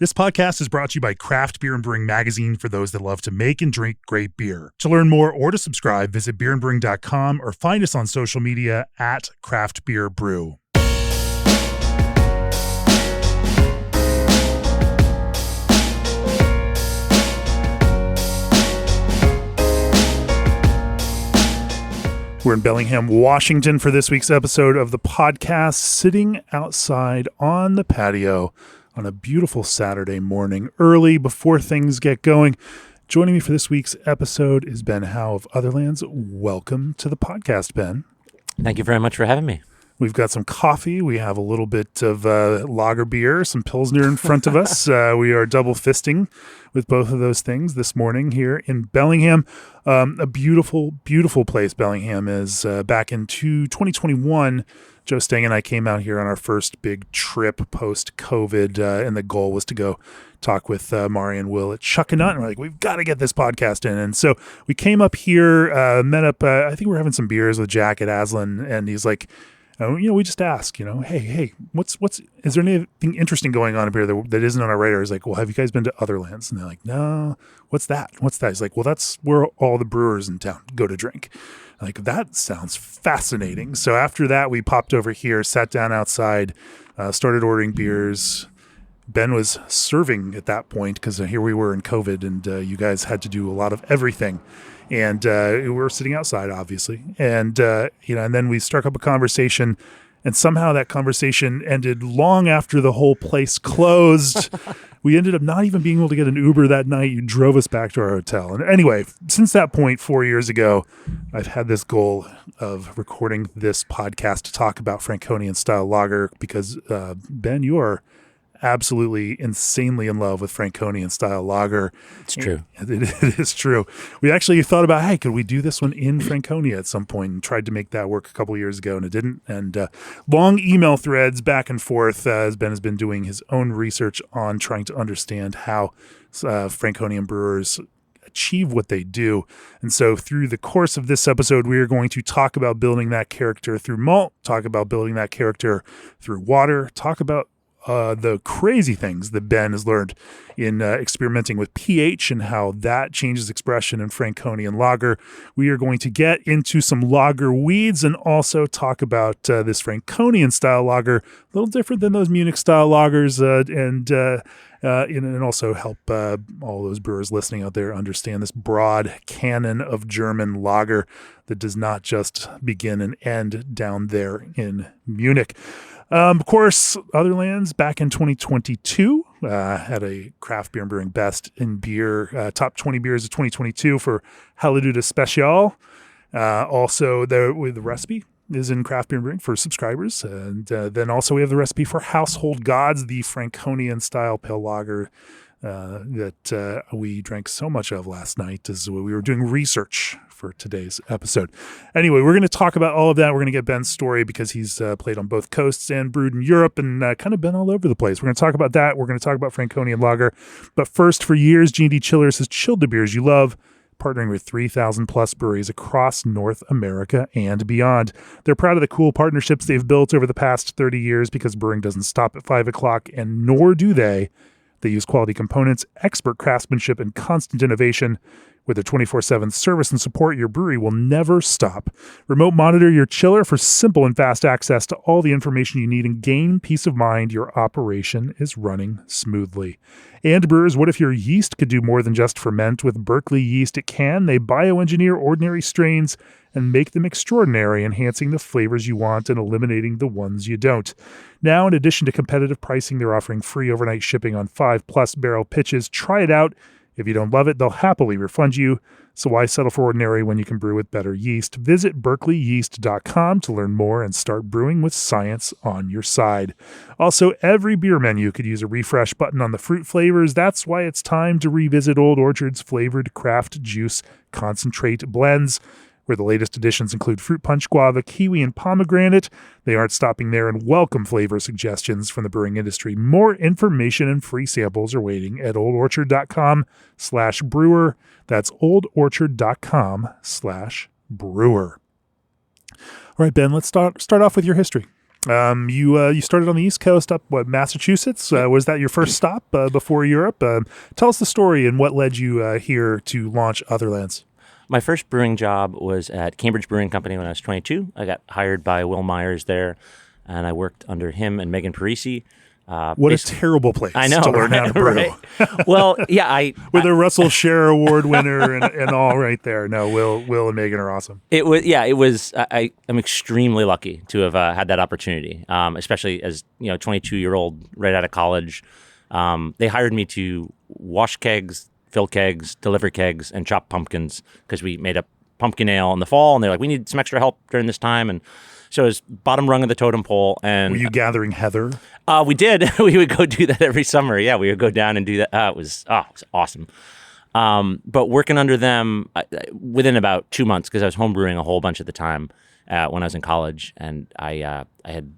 This podcast is brought to you by Craft Beer and Brewing Magazine for those that love to make and drink great beer. To learn more or to subscribe, visit beerandbrewing.com or find us on social media at Craft Beer Brew. We're in Bellingham, Washington for this week's episode of the podcast, sitting outside on the patio on a beautiful Saturday morning, early before things get going. Joining me for this week's episode is Ben Howe of Otherlands. Welcome to the podcast, Ben. Thank you very much for having me. We've got some coffee. We have a little bit of lager beer, some pilsner in front of us. We are double fisting with both of those things this morning here in Bellingham. A beautiful, beautiful place Bellingham is. Back in 2021, Joe Stang and I came out here on our first big trip post-COVID, and the goal was to go talk with Mari and Will at Chuckanut, and we're like, we've got to get this podcast in. And so we came up here, met up, I think we were having some beers with Jack at Aslan, and he's like, we just ask, hey, is there anything interesting going on up here that isn't on our radar? He's like, well, have you guys been to Otherlands? And they're like, no, what's that? He's like, well, that's where all the brewers in town go to drink. I'm like, that sounds fascinating. So after that, we popped over here, sat down outside, started ordering beers. Ben was serving at that point because here we were in COVID and you guys had to do a lot of everything. And we were sitting outside, obviously. And, and then we struck up a conversation, and somehow that conversation ended long after the whole place closed. We ended up not even being able to get an Uber that night. You drove us back to our hotel. And anyway, since that point, 4 years ago, I've had this goal of recording this podcast to talk about Franconian-Style lager because, Ben, you are absolutely insanely in love with Franconian-Style lager. It's true. It is true. We actually thought about, hey, could we do this one in Franconia at some point, and tried to make that work a couple of years ago, and it didn't. And long email threads back and forth as Ben has been doing his own research on trying to understand how Franconian brewers achieve what they do. And so through the course of this episode, we are going to talk about building that character through malt, talk about building that character through water, talk about the crazy things that Ben has learned in experimenting with pH and how that changes expression in Franconian lager. We are going to get into some lager weeds and also talk about this Franconian-style lager, a little different than those Munich-style lagers, and also help all those brewers listening out there understand this broad canon of German lager that does not just begin and end down there in Munich. Of course, Otherlands back in 2022 had a craft beer and brewing best in beer, top 20 beers of 2022 for Halleluja Special. Also, the recipe is in craft beer and brewing for subscribers. And then also we have the recipe for Household Gods, the Franconian-style pale lager that we drank so much of last night as we were doing research for today's episode. Anyway, we're going to talk about all of that. We're going to get Ben's story because he's played on both coasts and brewed in Europe and kind of been all over the place. We're going to talk about that. We're going to talk about Franconian lager. But first, for years, G&D Chillers has chilled the beers you love, partnering with 3,000 plus breweries across North America and beyond. They're proud of the cool partnerships they've built over the past 30 years because brewing doesn't stop at 5 o'clock, and nor do they. They use quality components, expert craftsmanship, and constant innovation. With a 24/7 service and support, your brewery will never stop. Remote monitor your chiller for simple and fast access to all the information you need and gain peace of mind your operation is running smoothly. And brewers, what if your yeast could do more than just ferment? With Berkeley Yeast, it can. They bioengineer ordinary strains and make them extraordinary, enhancing the flavors you want and eliminating the ones you don't. Now, in addition to competitive pricing, they're offering free overnight shipping on 5+ barrel pitches. Try it out. If you don't love it, they'll happily refund you. So why settle for ordinary when you can brew with better yeast? Visit berkeleyyeast.com to learn more and start brewing with science on your side. Also, every beer menu could use a refresh button on the fruit flavors. That's why it's time to revisit Old Orchard's flavored craft juice concentrate blends, where the latest additions include fruit punch, guava, kiwi, and pomegranate. They aren't stopping there and welcome flavor suggestions from the brewing industry. More information and free samples are waiting at oldorchard.com/brewer. That's oldorchard.com/brewer. All right, Ben, let's start off with your history. You started on the East Coast up, Massachusetts? Was that your first stop before Europe? Tell us the story and what led you here to launch Otherlands. My first brewing job was at Cambridge Brewing Company when I was 22. I got hired by Will Meyers there, and I worked under him and Megan Parisi. What a terrible place I know, to learn how to brew. Right. Well, yeah, with a Russell Share Award winner and all right there. No, Will and Megan are awesome. It was. I'm extremely lucky to have had that opportunity, especially as 22-year-old right out of college. They hired me to wash kegs, fill kegs, deliver kegs, and chop pumpkins because we made a pumpkin ale in the fall, and they're like, we need some extra help during this time, and so it was bottom rung of the totem pole. And were you gathering heather? We did. We would go do that every summer. Yeah, we would go down and do that. It was awesome. But working under them within about 2 months, because I was homebrewing a whole bunch at the time when I was in college, and I had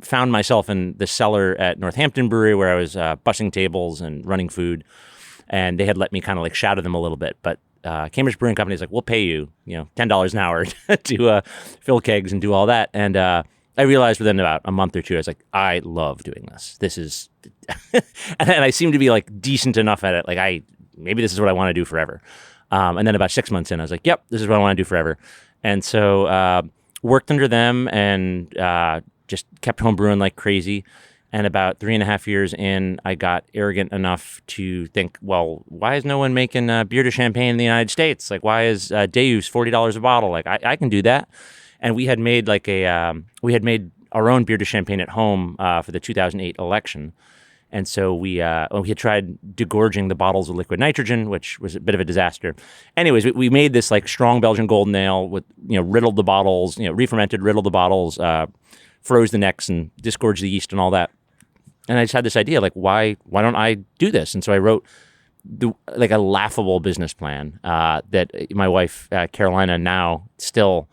found myself in the cellar at Northampton Brewery where I was bussing tables and running food, and they had let me kind of like shadow them a little bit, but Cambridge Brewing Company is like, we'll pay you, $10 an hour to fill kegs and do all that. And I realized within about a month or two, I was like, I love doing this. This is, and I seem to be like decent enough at it. Like maybe this is what I want to do forever. And then about 6 months in, I was like, yep, this is what I want to do forever. And so worked under them and just kept home brewing like crazy. And about 3.5 years in, I got arrogant enough to think, well, why is no one making beer to champagne in the United States? Like, why is Deus $40 a bottle? Like, I can do that. And we had made our own beer to champagne at home for the 2008 election. And so we had tried degorging the bottles with liquid nitrogen, which was a bit of a disaster. Anyways, we made this like strong Belgian golden ale with, riddled the bottles, re-fermented, riddled the bottles, froze the necks and disgorged the yeast and all that. And I just had this idea, like, why don't I do this? And so I wrote a laughable business plan that my wife, Carolina, now still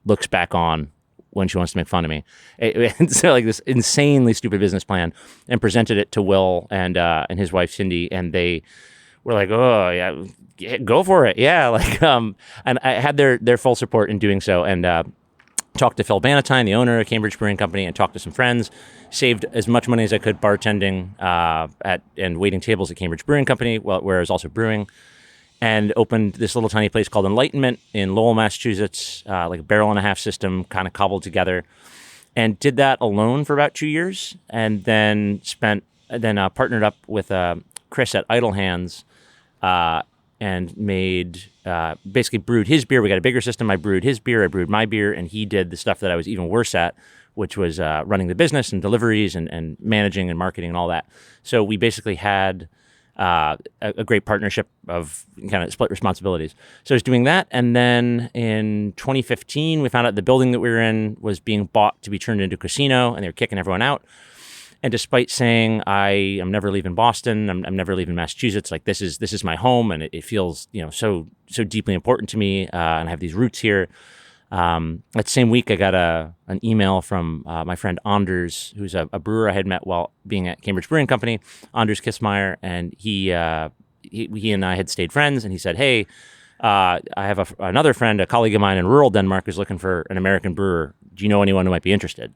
looks back on when she wants to make fun of me. And so like this insanely stupid business plan, and presented it to Will and his wife, Cindy, and they were like, oh, yeah, go for it. Yeah. Like, and I had their full support in doing so. And talked to Phil Bannatyne, the owner of Cambridge Brewing Company, and talked to some friends. Saved as much money as I could bartending and waiting tables at Cambridge Brewing Company, where I was also brewing, and opened this little tiny place called Enlightenment in Lowell, Massachusetts, like a barrel-and-a-half system kind of cobbled together, and did that alone for about 2 years, and then partnered up with Chris at Idle Hands, and basically brewed his beer. We got a bigger system. I brewed his beer, I brewed my beer, and he did the stuff that I was even worse at, which was running the business and deliveries and managing and marketing and all that. So we basically had a great partnership of kind of split responsibilities. So I was doing that. And then in 2015, we found out the building that we were in was being bought to be turned into a casino, and they were kicking everyone out. And despite saying I am never leaving Boston, I'm never leaving Massachusetts, like this is my home, and it feels so deeply important to me, and I have these roots here. That same week, I got an email from my friend Anders, who's a brewer I had met while being at Cambridge Brewing Company, Anders Kissmeyer, and he and I had stayed friends, and he said, hey, I have another friend, a colleague of mine in rural Denmark, who's looking for an American brewer. Do you know anyone who might be interested?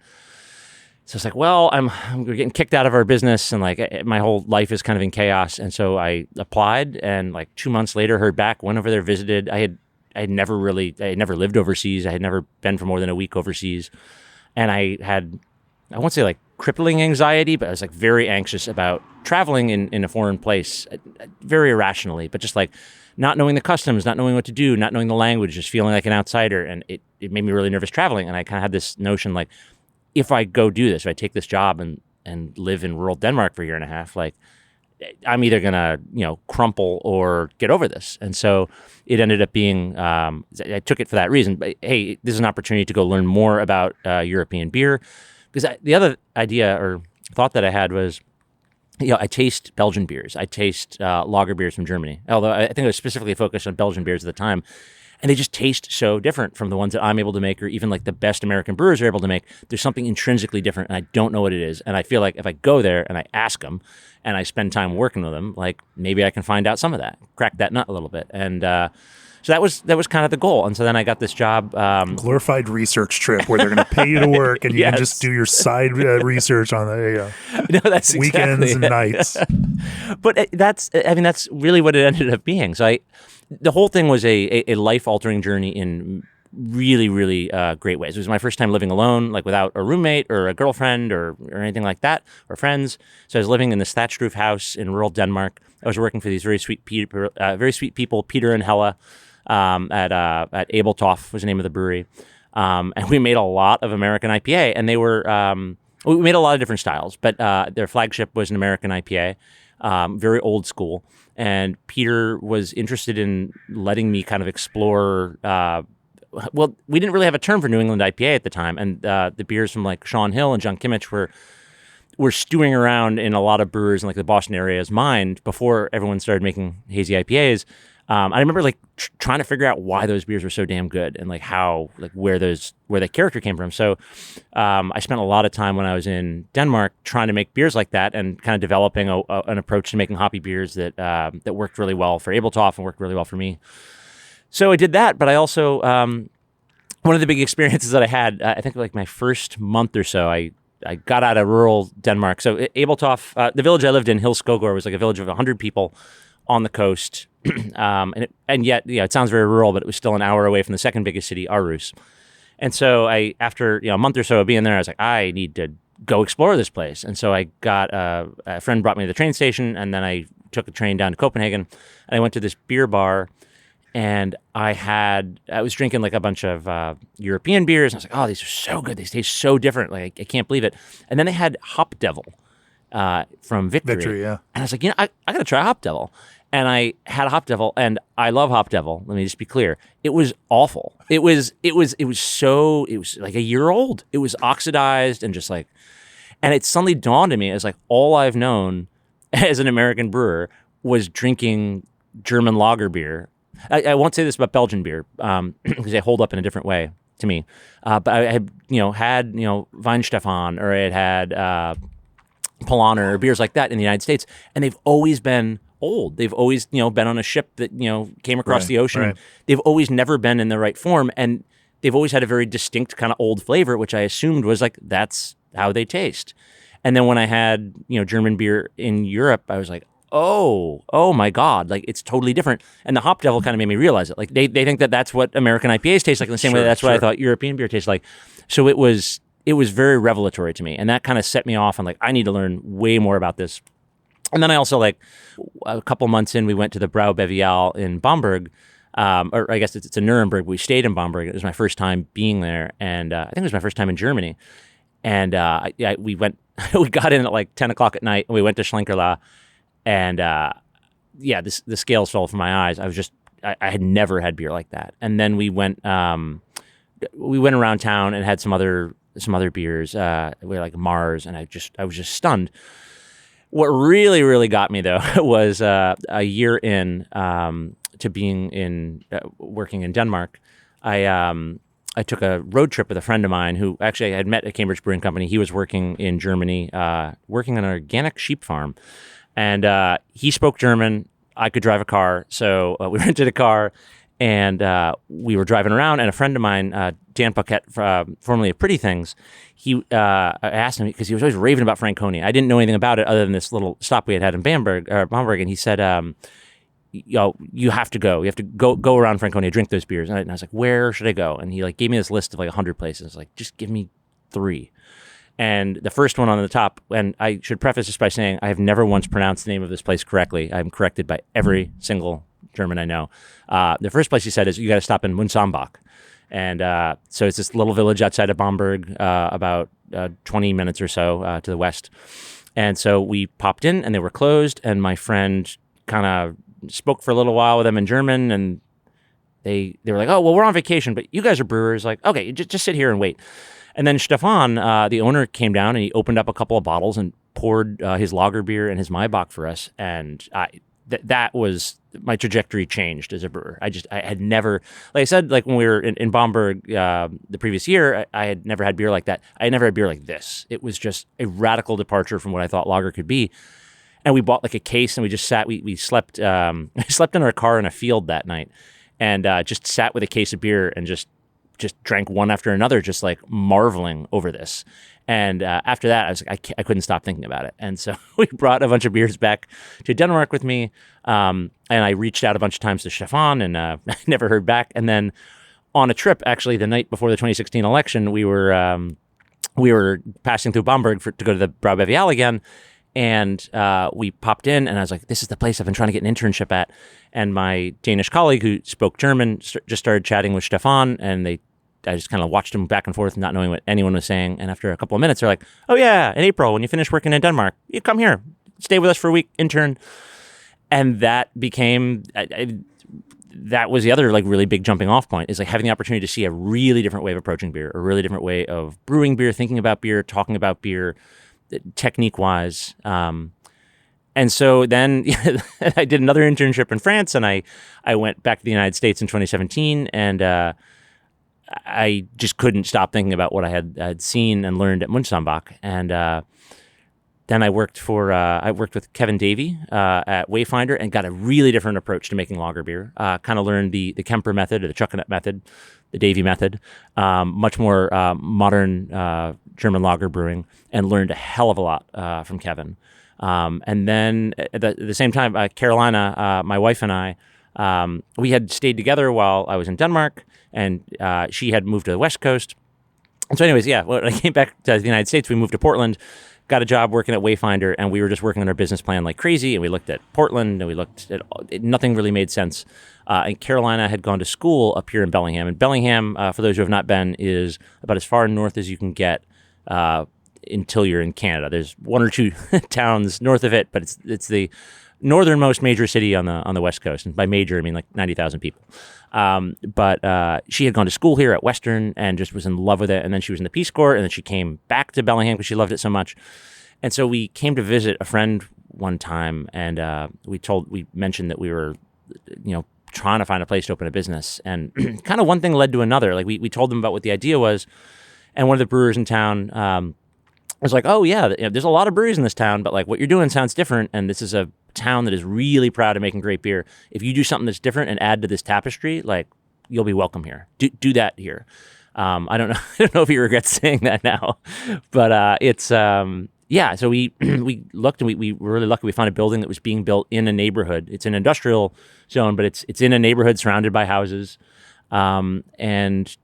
So it's like, well, we're getting kicked out of our business, and like my whole life is kind of in chaos. And so I applied, and like 2 months later, heard back, went over there, visited. I had never lived overseas. I had never been for more than a week overseas. And I won't say like crippling anxiety, but I was like very anxious about traveling in a foreign place, very irrationally, but just like not knowing the customs, not knowing what to do, not knowing the language, just feeling like an outsider. And it made me really nervous traveling. And I kind of had this notion like, if I go do this, if I take this job and live in rural Denmark for a year and a half, like I'm either going to, crumple or get over this. And so it ended up being, I took it for that reason. But hey, this is an opportunity to go learn more about European beer. Because the other idea or thought that I had was, I taste Belgian beers. I taste lager beers from Germany. Although I think I was specifically focused on Belgian beers at the time. And they just taste so different from the ones that I'm able to make, or even like the best American brewers are able to make. There's something intrinsically different, and I don't know what it is. And I feel like if I go there and I ask them, and I spend time working with them, like maybe I can find out some of that, crack that nut a little bit. And so that was kind of the goal. And so then I got this job. Glorified research trip where they're going to pay you to work and you Yes. can just do your side research on No, that's weekends exactly and it. nights. But that's really what it ended up being. So the whole thing was a life-altering journey in really, really great ways. It was my first time living alone, like without a roommate or a girlfriend or anything like that, or friends. So I was living in this thatched roof house in rural Denmark. I was working for these very sweet people, Peter and Hella, at Abeltoft was the name of the brewery. And we made a lot of American IPA, and they were we made a lot of different styles, but their flagship was an American IPA, very old school. And Peter was interested in letting me kind of explore. Well, we didn't really have a term for New England IPA at the time, and the beers from like Sean Hill and John Kimmich were stewing around in a lot of brewers in like the Boston area's mind before everyone started making hazy IPAs. I remember like trying to figure out why those beers were so damn good and like how, like where the character came from. So I spent a lot of time when I was in Denmark trying to make beers like that and kind of developing an approach to making hoppy beers that worked really well for Abeltoft and worked really well for me. So I did that, but I also one of the big experiences that I had, I think like my first month or so, I got out of rural Denmark. So Abeltoft, the village I lived in, Hilskogård, was like a village of 100 people on the coast. And yet, it sounds very rural, but it was still an hour away from the second biggest city, Aarhus. And so after a month or so of being there, I was like, I need to go explore this place. And so I got a friend brought me to the train station, and then I took a train down to Copenhagen, and I went to this beer bar, and I was drinking like a bunch of European beers, and I was like, oh, these are so good. They taste so different. Like, I can't believe it. And then they had Hop Devil from Victory. Victory, yeah. And I was like, I got to try Hop Devil. And I had a Hop Devil, and I love Hop Devil. Let me just be clear. It was awful. It was like a year old. It was oxidized and just like, and it suddenly dawned on me as like all I've known as an American brewer was drinking German lager beer. I won't say this about Belgian beer because they hold up in a different way to me. But I had, had Weinstefan, or I had Polaner, or beers like that in the United States, and they've always been old. They've always, been on a ship that, came across the ocean. Right. They've always never been in the right form, and they've always had a very distinct kind of old flavor, which I assumed was like, that's how they taste. And then when I had, German beer in Europe, I was like, oh my God, like it's totally different. And the Hop Devil kind of made me realize it. Like they think that that's what American IPAs taste like in the same way that's what I thought European beer tastes like. So it was very revelatory to me. And that kind of set me off on like, I need to learn way more about this. And then I also, like, a couple months in, we went to the Brau Bevial in Bamberg, or I guess it's in Nuremberg. We stayed in Bamberg. It was my first time being there, and I think it was my first time in Germany. And we got in at like 10 o'clock at night, and we went to Schlenkerla, and the scales fell from my eyes. I had never had beer like that. And then we went around town and had some other beers, we had like Mars, and I was just stunned. What really, really got me, though, was a year in to being working in Denmark. I took a road trip with a friend of mine who actually I had met at Cambridge Brewing Company. He was working in Germany, working on an organic sheep farm. And he spoke German. I could drive a car. So we rented a car, and we were driving around. And a friend of mine, Dan Paquette, formerly of Pretty Things, I asked him, because he was always raving about Franconia. I didn't know anything about it other than this little stop we had in Bamberg, and he said, you have to go. You have to go around Franconia, drink those beers. And I was like, where should I go? And he like gave me this list of like 100 places. Like, just give me 3. And the first one on the top, and I should preface this by saying I have never once pronounced the name of this place correctly. I'm corrected by every single German I know. The first place he said is, you got to stop in Münzambach. And so it's this little village outside of Bamberg, about 20 minutes or so to the west. And so we popped in, and they were closed. And my friend kind of spoke for a little while with them in German, and they were like, oh, well, we're on vacation, but you guys are brewers. Like, okay, just sit here and wait. And then Stefan, the owner, came down, and he opened up a couple of bottles and poured his lager beer and his Maibach for us. And that was, my trajectory changed as a brewer. I had never, like I said, like when we were in Bamberg the previous year, I had never had beer like that. I had never had beer like this. It was just a radical departure from what I thought lager could be. And we bought like a case, and we just sat. We slept. We slept in our car in a field that night, and just sat with a case of beer and just drank one after another, just like marveling over this. And after that, I was like, I couldn't stop thinking about it. And so we brought a bunch of beers back to Denmark with me. And I reached out a bunch of times to Stefan, and I never heard back. And then on a trip, actually, the night before the 2016 election, we were passing through Bamberg to go to the Braubevial again. And we popped in, and I was like, this is the place I've been trying to get an internship at. And my Danish colleague who spoke German just started chatting with Stefan, and I just kind of watched them back and forth, not knowing what anyone was saying. And after a couple of minutes, they're like, oh yeah, in April, when you finish working in Denmark, you come here, stay with us for a week, intern. And that became, that was the other like really big jumping off point, is like having the opportunity to see a really different way of approaching beer, a really different way of brewing beer, thinking about beer, talking about beer, technique wise. And so then I did another internship in France, and I went back to the United States in 2017, and I just couldn't stop thinking about what I had seen and learned at Mönchsambach. And then I worked with Kevin Davey at Wayfinder, and got a really different approach to making lager beer. Kind of learned the Kemper method, or the Chuckanut method, the Davey method, much more modern German lager brewing, and learned a hell of a lot from Kevin. And then at the same time, Carolina, my wife and I, we had stayed together while I was in Denmark, and she had moved to the West Coast. And so anyways, when I came back to the United States, we moved to Portland, got a job working at Wayfinder, and we were just working on our business plan like crazy. And we looked at Portland, and we looked at nothing really made sense. And Carolina had gone to school up here in Bellingham. And Bellingham, for those who have not been, is about as far north as you can get until you're in Canada. There's one or two towns north of it, but it's the northernmost major city on the West Coast. And by major, I mean like 90,000 people. But she had gone to school here at Western and just was in love with it. And then she was in the Peace Corps, and then she came back to Bellingham because she loved it so much. And so we came to visit a friend one time, and we mentioned that we were, trying to find a place to open a business. And kind of one thing led to another. Like we told them about what the idea was, and one of the brewers in town was like, oh yeah, there's a lot of breweries in this town, but like what you're doing sounds different, and this is a town that is really proud of making great beer. If you do something that's different and add to this tapestry, like, you'll be welcome here. Do that here. I don't know if he regrets saying that now, but it's So we looked, and we were really lucky. We found a building that was being built in a neighborhood. It's an industrial zone, but it's in a neighborhood surrounded by houses. And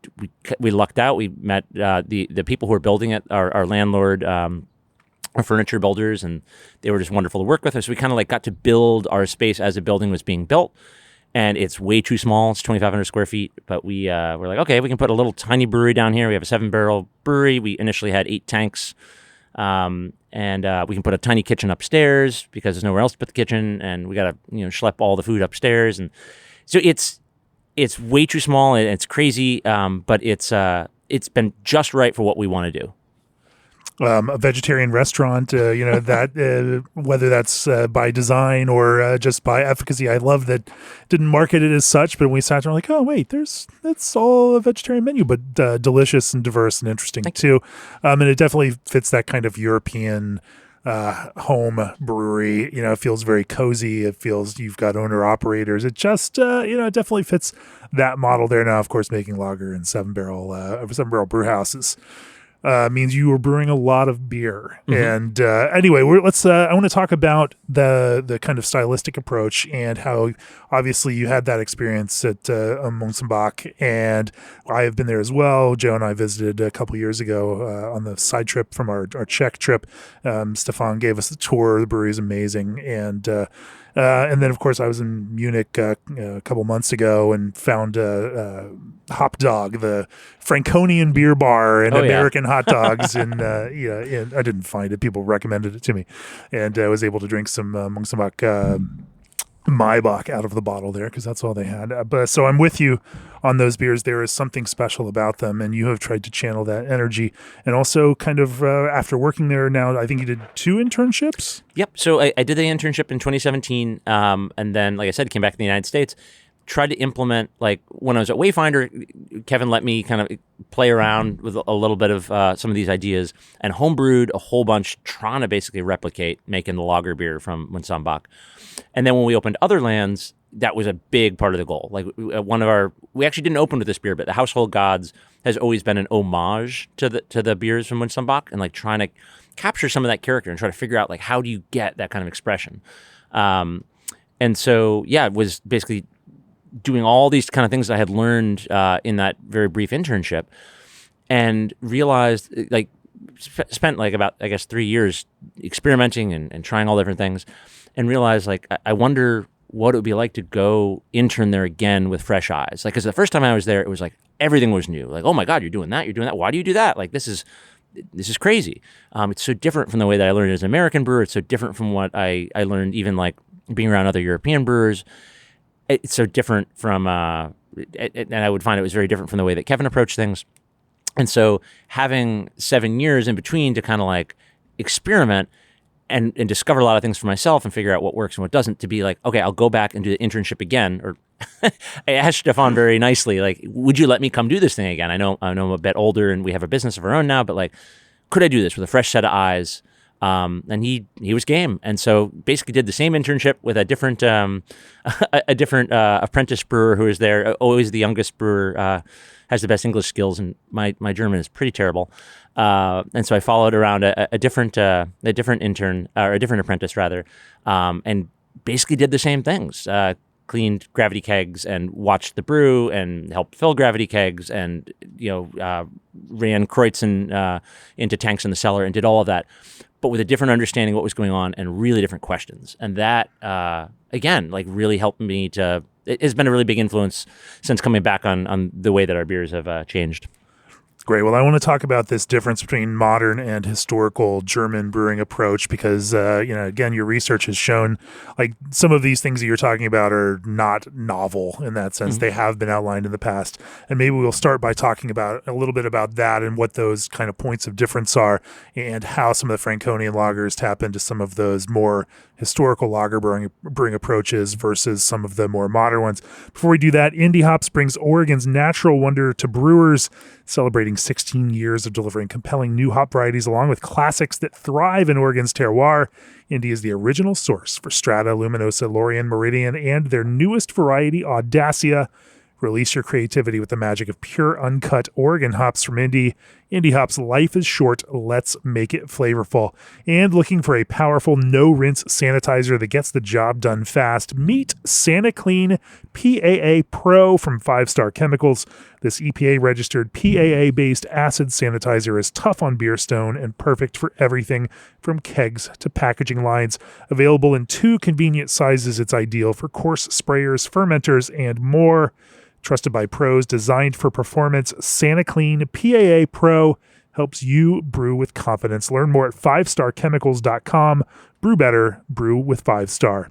we lucked out. We met the people who were building it, our landlord, our furniture builders, and they were just wonderful to work with. So we kind of like got to build our space as the building was being built. And it's way too small. It's 2,500 square feet. But we're like, okay, we can put a little tiny brewery down here. We have a 7-barrel brewery. We initially had 8 tanks. And we can put a tiny kitchen upstairs because there's nowhere else to put the kitchen. And we got to, schlep all the food upstairs. And so it's way too small, and it's crazy. But it's been just right for what we want to do. A vegetarian restaurant, that whether that's by design or just by efficacy. I love that didn't market it as such, but when we sat down, we're like, oh wait, that's all a vegetarian menu, but delicious and diverse and interesting too. And it definitely fits that kind of European home brewery. It feels very cozy. It feels you've got owner operators. It just it definitely fits that model there. Now, of course, making lager in 7-barrel brew houses means you were brewing a lot of beer. Mm-hmm. And anyway, I want to talk about the kind of stylistic approach and how obviously you had that experience at Mönchsambach, and I have been there as well. Joe and I visited a couple years ago on the side trip from our Czech trip. Stefan gave us the tour. The brewery is amazing. And then, of course, I was in Munich a couple months ago and found Hop Dog, the Franconian beer bar and American hot dogs. And I didn't find it. People recommended it to me. And I was able to drink some Mönchsambach Maibach out of the bottle there because that's all they had. So I'm with you on those beers. There is something special about them, and you have tried to channel that energy. And also kind of after working there now, I think you did 2 internships? Yep. So I did the internship in 2017, and then, like I said, came back to the United States. tried to implement, like when I was at Wayfinder, Kevin let me kind of play around with a little bit of some of these ideas and homebrewed a whole bunch, trying to basically replicate making the lager beer from Mönchsambach. And then when we opened Otherlands, that was a big part of the goal. Like we actually didn't open with this beer, but the Household Gods has always been an homage to the beers from Mönchsambach, and like trying to capture some of that character and try to figure out like how do you get that kind of expression. And so, it was basically doing all these kind of things I had learned in that very brief internship, and realized, like, spent like about, I guess, 3 years experimenting and trying all different things, and realized, like, I wonder what it would be like to go intern there again with fresh eyes. Like, because the first time I was there, it was like everything was new. Like, oh my God, you're doing that. Why do you do that? Like, this is crazy. It's so different from the way that I learned as an American brewer. It's so different from what I learned even like being around other European brewers. It's so different from, and I would find it was very different from the way that Kevin approached things. And so having 7 years in between to kind of like experiment and discover a lot of things for myself and figure out what works and what doesn't, to be like, okay, I'll go back and do the internship again. Or I asked Stefan very nicely, like, would you let me come do this thing again? I know I'm a bit older and we have a business of our own now, but like, could I do this with a fresh set of eyes? And he was game, and so basically did the same internship with a different apprentice brewer who was there. Always the youngest brewer, has the best English skills, and my German is pretty terrible. And so I followed around a different intern, or a different apprentice rather, and basically did the same things. Cleaned gravity kegs and watched the brew and helped fill gravity kegs, and ran kräusening into tanks in the cellar and did all of that, but with a different understanding of what was going on and really different questions. And that, again, like really helped me it has been a really big influence since coming back on the way that our beers have changed. Great. Well, I want to talk about this difference between modern and historical German brewing approach because, again, your research has shown like some of these things that you're talking about are not novel in that sense. Mm-hmm. They have been outlined in the past. And maybe we'll start by talking about a little bit about that and what those kind of points of difference are and how some of the Franconian lagers tap into some of those more historical lager brewing approaches versus some of the more modern ones. Before we do that, Indie Hops brings Oregon's natural wonder to brewers, celebrating 16 years of delivering compelling new hop varieties along with classics that thrive in Oregon's terroir. Indie is the original source for Strata, Luminosa, Lorien, Meridian, and their newest variety, Audacia. Release your creativity with the magic of pure, uncut Oregon hops from Indie. Indie Hops' life is short. Let's make it flavorful. And looking for a powerful, no-rinse sanitizer that gets the job done fast? Meet SaniClean PAA Pro from 5 Star Chemicals. This EPA-registered PAA-based acid sanitizer is tough on beer stone and perfect for everything from kegs to packaging lines. Available in 2 convenient sizes, it's ideal for coarse sprayers, fermenters, and more. Trusted by pros, designed for performance, SaniClean PAA Pro helps you brew with confidence. Learn more at 5starchemicals.com. Brew better, brew with 5 Star.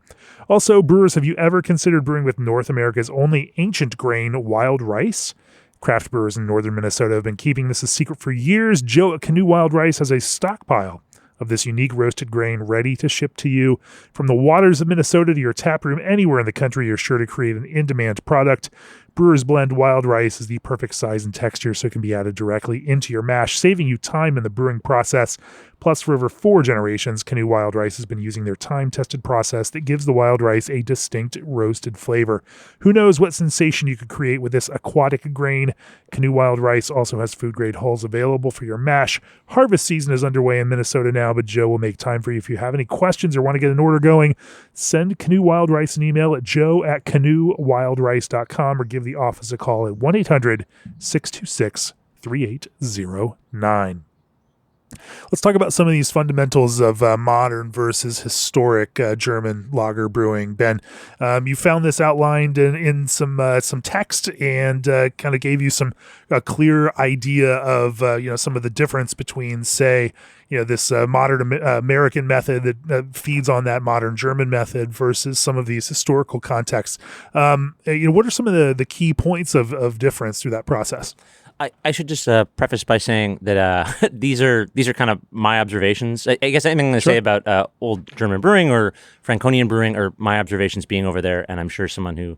Also, brewers, have you ever considered brewing with North America's only ancient grain, wild rice? Craft brewers in northern Minnesota have been keeping this a secret for years. Joe at Canoe Wild Rice has a stockpile of this unique roasted grain ready to ship to you. From the waters of Minnesota to your tap room anywhere in the country, you're sure to create an in-demand product. Brewers Blend Wild Rice is the perfect size and texture so it can be added directly into your mash, saving you time in the brewing process. Plus, for over 4 generations, Canoe Wild Rice has been using their time-tested process that gives the wild rice a distinct roasted flavor. Who knows what sensation you could create with this aquatic grain? Canoe Wild Rice also has food-grade hulls available for your mash. Harvest season is underway in Minnesota now, but Joe will make time for you. If you have any questions or want to get an order going, send Canoe Wild Rice an email at joe@canoewildrice.com or give the office a call at 1-800-626-3809. Let's talk about some of these fundamentals of modern versus historic German lager brewing. Ben, you found this outlined in some text and kind of gave you a clear idea of some of the difference between, say, this modern American method that feeds on that modern German method versus some of these historical contexts. What are some of the key points of difference through that process? I should just preface by saying that these are kind of my observations. I guess anything to say about old German brewing or Franconian brewing are my observations being over there, and I'm sure someone who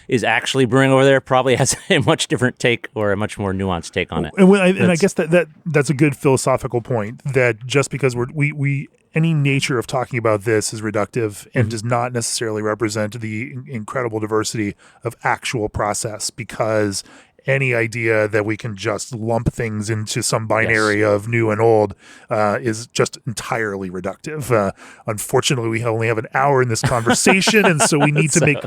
is actually brewing over there probably has a much different take or a much more nuanced take on it. And I guess that's a good philosophical point, that just because we any nature of talking about this is reductive and does not necessarily represent the incredible diversity of actual process, because any idea that we can just lump things into some binary of new and old is just entirely reductive. Unfortunately, we only have an hour in this conversation, and so we need to make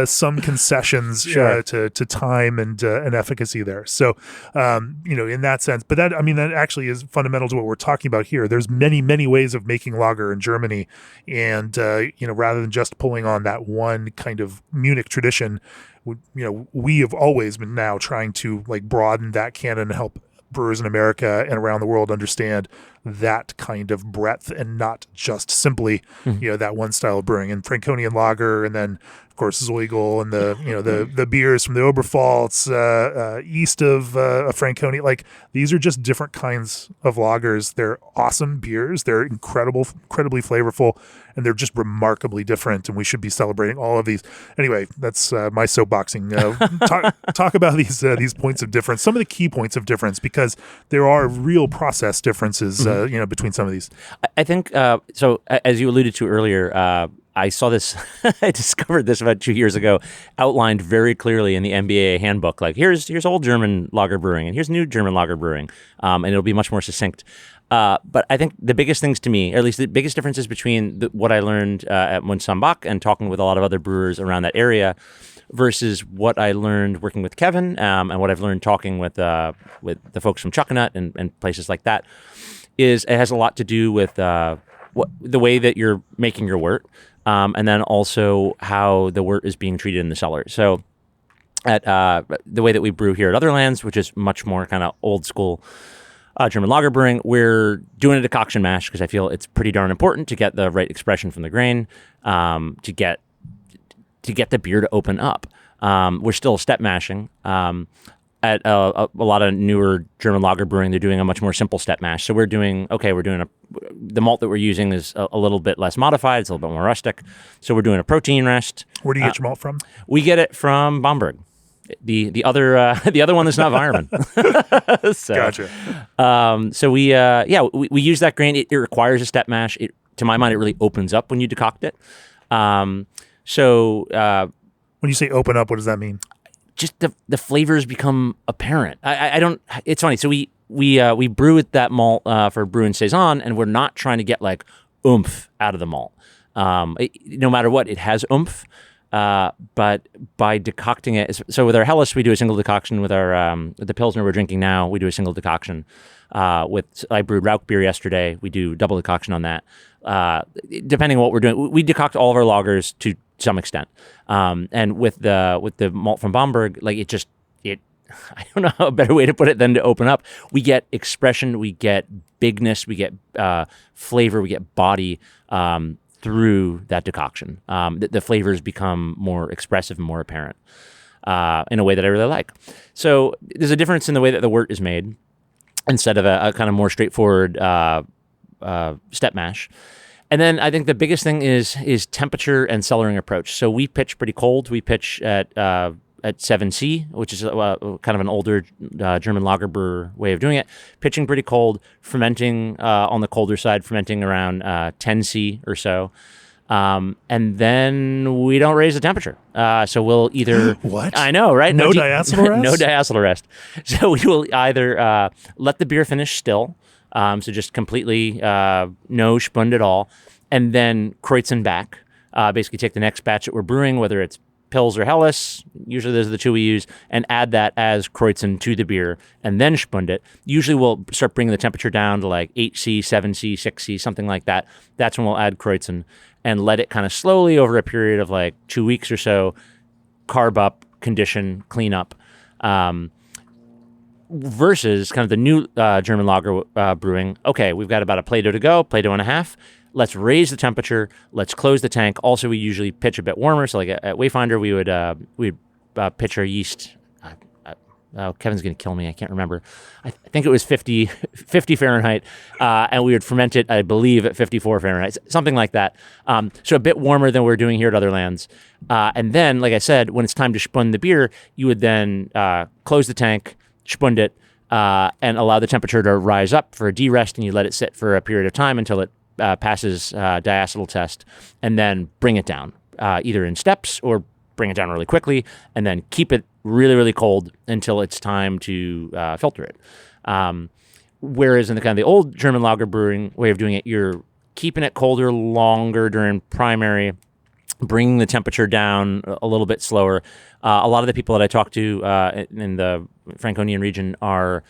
some concessions to time and efficacy there. So, in that sense, but that actually is fundamental to what we're talking about here. There's many, many ways of making lager in Germany, and rather than just pulling on that one kind of Munich tradition, we have always been now trying to broaden that canon and help brewers in America and around the world understand that kind of breadth, and not just simply that one style of brewing. And Franconian lager, and then of course Zeugel, and the beers from the Oberpfalz east of Franconia. These are just different kinds of lagers. They're awesome beers. They're incredibly flavorful, and they're just remarkably different. And we should be celebrating all of these. Anyway, that's my soapboxing. Talk about these points of difference. Some of the key points of difference, because there are real process differences. Between some of these. I think, so as you alluded to earlier, I saw this, I discovered this about 2 years ago, outlined very clearly in the MBA handbook. Here's old German lager brewing, and here's new German lager brewing, and it'll be much more succinct. But I think the biggest things to me, or at least the biggest differences between what I learned at Mönchsambach and talking with a lot of other brewers around that area versus what I learned working with Kevin, and what I've learned talking with the folks from Chuckanut and places like that, is it has a lot to do with the way that you're making your wort, and then also how the wort is being treated in the cellar. So at the way that we brew here at Otherlands, which is much more kind of old school German lager brewing, we're doing a decoction mash because I feel it's pretty darn important to get the right expression from the grain, to get the beer to open up. We're still step mashing. At a lot of newer German lager brewing, they're doing a much more simple step mash. So we're doing the malt that we're using is a little bit less modified. It's a little bit more rustic. So we're doing a protein rest. Where do you get your malt from? We get it from Bamberg. The other one that's not Weirmann. So, gotcha. So we use that grain. It requires a step mash. To my mind, it really opens up when you decoct it. When you say open up, what does that mean? Just the flavors become apparent. I don't. It's funny. So we brew with that malt for Brew and Saison, and we're not trying to get oomph out of the malt. No matter what, it has oomph. But by decocting it, so with our Helles, we do a single decoction. With our the pilsner we're drinking now, we do a single decoction. I brewed Rauch beer yesterday. We do double decoction on that. Depending on what we're doing, we decoct all of our lagers to some extent. And with the malt from Bamberg, I don't know a better way to put it than to open up. We get expression, we get bigness, we get flavor, we get body through that decoction. The flavors become more expressive and more apparent in a way that I really like. So there's a difference in the way that the wort is made instead of a kind of more straightforward step mash. And then I think the biggest thing is temperature and cellaring approach. So we pitch pretty cold. We pitch at 7C, which is kind of an older German lager brewer way of doing it. Pitching pretty cold, fermenting on the colder side, fermenting around 10C or so. And then we don't raise the temperature. So we'll either... What? I know, right? No diacetyl rest? No diacetyl rest. So we will either let the beer finish still, so just completely no spund at all, and then kreuzen back. Basically take the next batch that we're brewing, whether it's Pils or Helles, usually those are the two we use, and add that as kreuzen to the beer, and then spund it. Usually we'll start bringing the temperature down to 8C, 7C, 6C, something like that. That's when we'll add kreuzen and let it kind of slowly over a period of 2 weeks or so carb up, condition, clean up. Versus kind of the new German lager brewing. Okay, we've got about a Play-Doh to go, Play-Doh and a half. Let's raise the temperature. Let's close the tank. Also, we usually pitch a bit warmer. So at Wayfinder, we'd pitch our yeast Kevin's going to kill me. I can't remember. I think it was 50 Fahrenheit, and we would ferment it, I believe, at 54 Fahrenheit, something like that. So a bit warmer than we're doing here at Otherlands. And then, like I said, when it's time to spund the beer, you would then close the tank, spund it, and allow the temperature to rise up for a derest, and you let it sit for a period of time until it passes diacetyl test, and then bring it down, either in steps or bring it down really quickly, and then keep it really, really cold until it's time to filter it. Whereas in the kind of the old German lager brewing way of doing it, you're keeping it colder longer during primary, bringing the temperature down a little bit slower. A lot of the people that I talk to in the Franconian region are,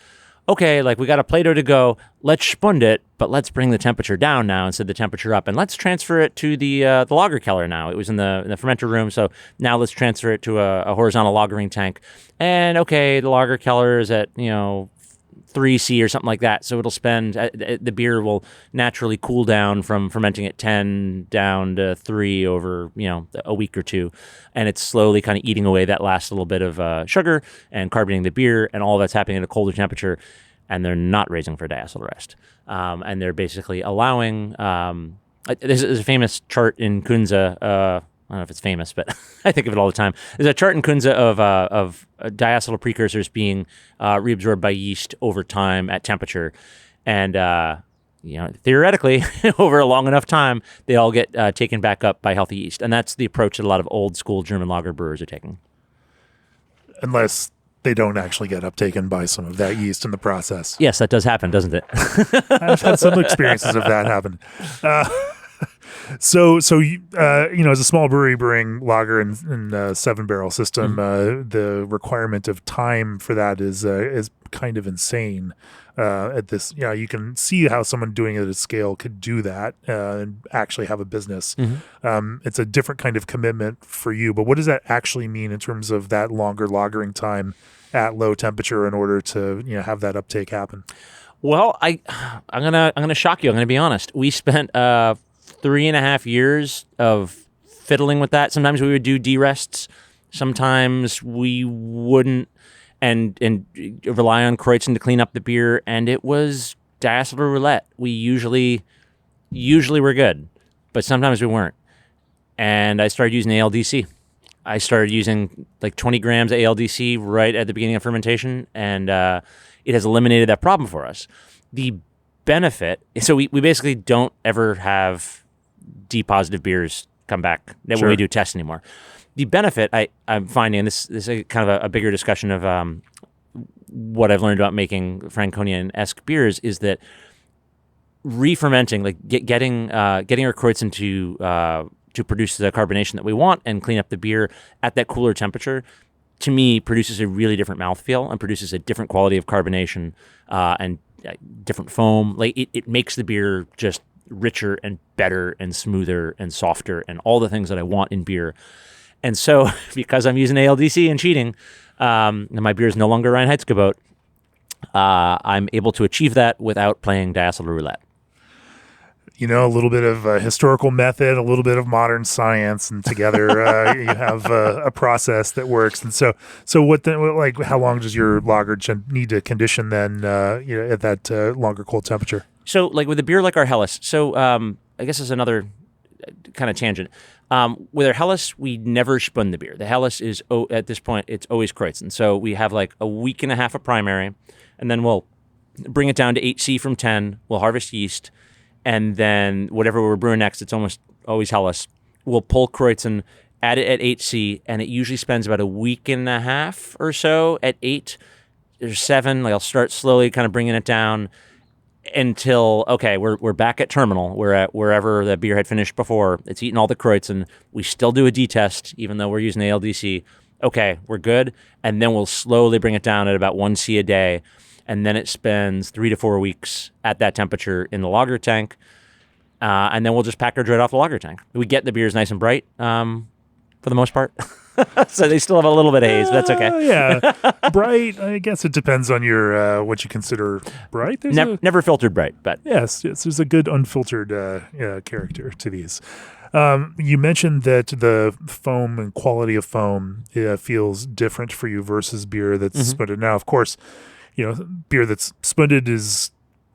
okay, like we got a Play-Doh to go, let's spund it, but let's bring the temperature down now instead of the temperature up, and let's transfer it to the lager keller now. It was in the fermenter room, so now let's transfer it to a horizontal lagering tank. And okay, the lager keller is at 3C or something like that, so it'll spend, the beer will naturally cool down from fermenting at 10 down to 3 over a week or two, and it's slowly kind of eating away that last little bit of sugar and carbonating the beer, and all that's happening at a colder temperature, and they're not raising for diacetyl rest, and they're basically allowing. There's a famous chart in Kunze. I don't know if it's famous, but I think of it all the time. There's a chart in Kunze of diacetyl precursors being reabsorbed by yeast over time at temperature, and theoretically, over a long enough time, they all get taken back up by healthy yeast, and that's the approach that a lot of old school German lager brewers are taking. Unless they don't actually get uptaken by some of that yeast in the process. Yes, that does happen, doesn't it? I've had some experiences of that happen. So as a small brewery brewing lager in a 7-barrel system, the requirement of time for that is kind of insane. At this, you can see how someone doing it at scale could do that and actually have a business. It's a different kind of commitment for you, but what does that actually mean in terms of that longer lagering time at low temperature in order to have that uptake happen? Well, I'm gonna shock you. I'm gonna be honest. We spent 3.5 years of fiddling with that. Sometimes we would do derests. Sometimes we wouldn't, and rely on kräusening to clean up the beer. And it was diacetyl roulette. We usually were good, but sometimes we weren't. And I started using ALDC. I started using like 20 grams of ALDC right at the beginning of fermentation, and it has eliminated that problem for us. The benefit, so we basically don't ever have D positive beers come back when we do tests anymore. The benefit I'm finding, and this is kind of a bigger discussion of what I've learned about making Franconian-esque beers, is that re-fermenting, like getting our kräusening to produce the carbonation that we want and clean up the beer at that cooler temperature, to me, produces a really different mouthfeel and produces a different quality of carbonation and different foam. Like it makes the beer just richer and better and smoother and softer and all the things that I want in beer. And so, because I'm using ALDC and cheating, and my beer is no longer Reinheitsgebot, I'm able to achieve that without playing diacetyl roulette. A little bit of historical method, a little bit of modern science, and together you have a process that works. And so what? How long does your lager need to condition then? At that longer cold temperature. So, like with a beer like our Helles. So, I guess is another kind of tangent. With our Helles, we never spun the beer. The Helles is at this point it's always kräusening. So we have like a week and a half of primary, and then we'll bring it down to 8C from 10. We'll harvest yeast. And then whatever we're brewing next, it's almost always Helles. We'll pull kräusening, add it at 8C, and it usually spends about a week and a half or so at 8 or 7. Like I'll start slowly kind of bringing it down until, okay, we're back at terminal. We're at wherever the beer had finished before. It's eaten all the kräusening. We still do a D-test, even though we're using ALDC. Okay, we're good. And then we'll slowly bring it down at about 1C a day. And then it spends 3 to 4 weeks at that temperature in the lager tank. And then we'll just package right off the lager tank. We get the beers nice and bright for the most part. So they still have a little bit of haze, but that's okay. Yeah. Bright, I guess it depends on your what you consider bright. Never filtered bright, but... Yes, there's a good unfiltered character to these. You mentioned that the foam and quality of foam feels different for you versus beer that's spunded. Now, of course, beer that's spunded is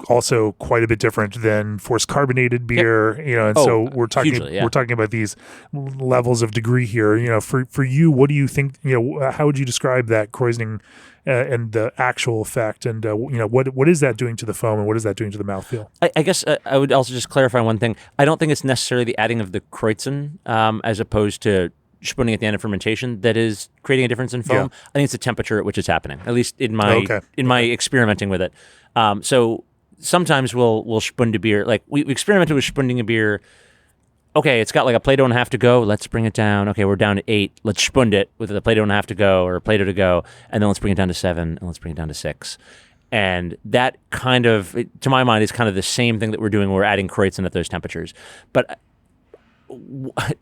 also quite a bit different than forced carbonated beer, and so we're talking hugely, we're talking about these levels of degree here. For you, what do you think? How would you describe that kräusening and the actual effect, and what is that doing to the foam, and what is that doing to the mouthfeel? I guess I would also just clarify one thing. I don't think it's necessarily the adding of the kräusening as opposed to spunding at the end of fermentation that is creating a difference in foam. Yeah. I think it's the temperature at which it's happening, at least in my experimenting with it. So sometimes we'll spund a beer. Like we experimented with spunding a beer. Okay, it's got like a Play-Doh and a half to go. Let's bring it down. Okay, we're down to 8. Let's spund it with a Play-Doh and a half to go or a Play-Doh to go. And then let's bring it down to 7 and let's bring it down to 6. And that kind of, to my mind, is kind of the same thing that we're doing when we're adding kräusening at those temperatures. But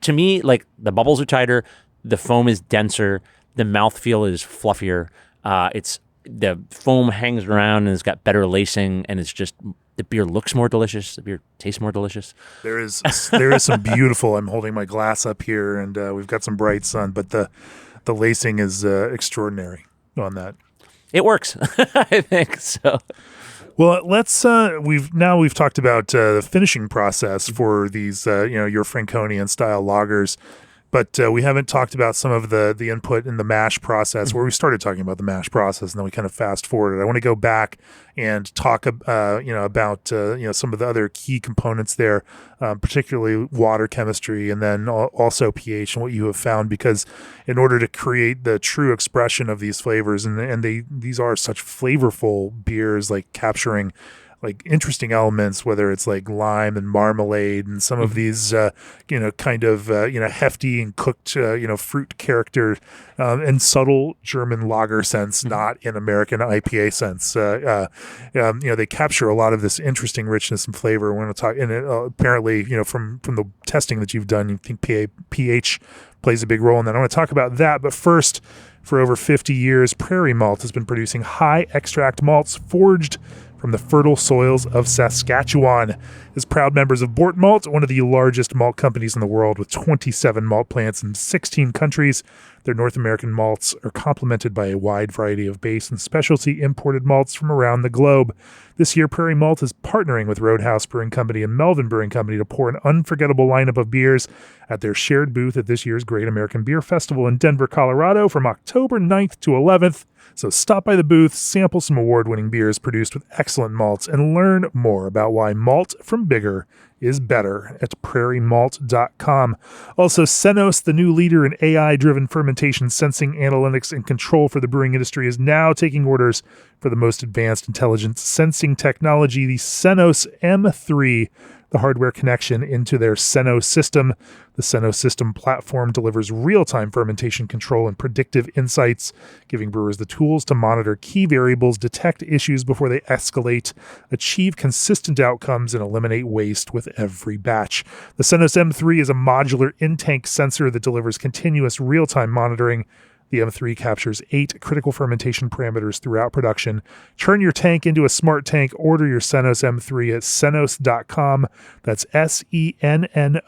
to me, like the bubbles are tighter, the foam is denser, the mouthfeel is fluffier. The foam hangs around and it's got better lacing, and it's just the beer looks more delicious. The beer tastes more delicious. There is some beautiful. I'm holding my glass up here, and we've got some bright sun, but the lacing is extraordinary on that. It works, I think so. Well, let's we've talked about the finishing process for these your Franconian-style lagers, but we haven't talked about some of the input in the mash process, where we started talking about the mash process and then we kind of fast forwarded. I want to go back and talk about some of the other key components there, particularly water chemistry, and then also pH and what you have found, because in order to create the true expression of these flavors, and these are such flavorful beers, like capturing like interesting elements, whether it's like lime and marmalade and some of these, hefty and cooked, fruit character, and subtle German lager sense, not in American IPA sense. They capture a lot of this interesting richness and flavor. We're going to talk, and apparently, from the testing that you've done, you think pH plays a big role in that. I want to talk about that, but first, for over 50 years, Prairie Malt has been producing high extract malts forged from the fertile soils of Saskatchewan. As proud members of Bort Malt, one of the largest malt companies in the world with 27 malt plants in 16 countries, their North American malts are complemented by a wide variety of base and specialty imported malts from around the globe. This year, Prairie Malt is partnering with Roadhouse Brewing Company and Melvin Brewing Company to pour an unforgettable lineup of beers at their shared booth at this year's Great American Beer Festival in Denver, Colorado from October 9th to 11th. So stop by the booth, sample some award-winning beers produced with excellent malts, and learn more about why malt from bigger is better at prairiemalt.com. Also, Senos, the new leader in AI-driven fermentation sensing, analytics, and control for the brewing industry, is now taking orders for the most advanced intelligence sensing technology, the Senos M3, the hardware connection into their Senos system. The Senos system platform delivers real-time fermentation control and predictive insights, giving brewers the tools to monitor key variables, detect issues before they escalate, achieve consistent outcomes, and eliminate waste with every batch. The Senos M3 is a modular in-tank sensor that delivers continuous real-time monitoring. The M3 captures 8 critical fermentation parameters throughout production. Turn your tank into a smart tank. Order your Senos M3 at senos.com. That's SENNOS.com.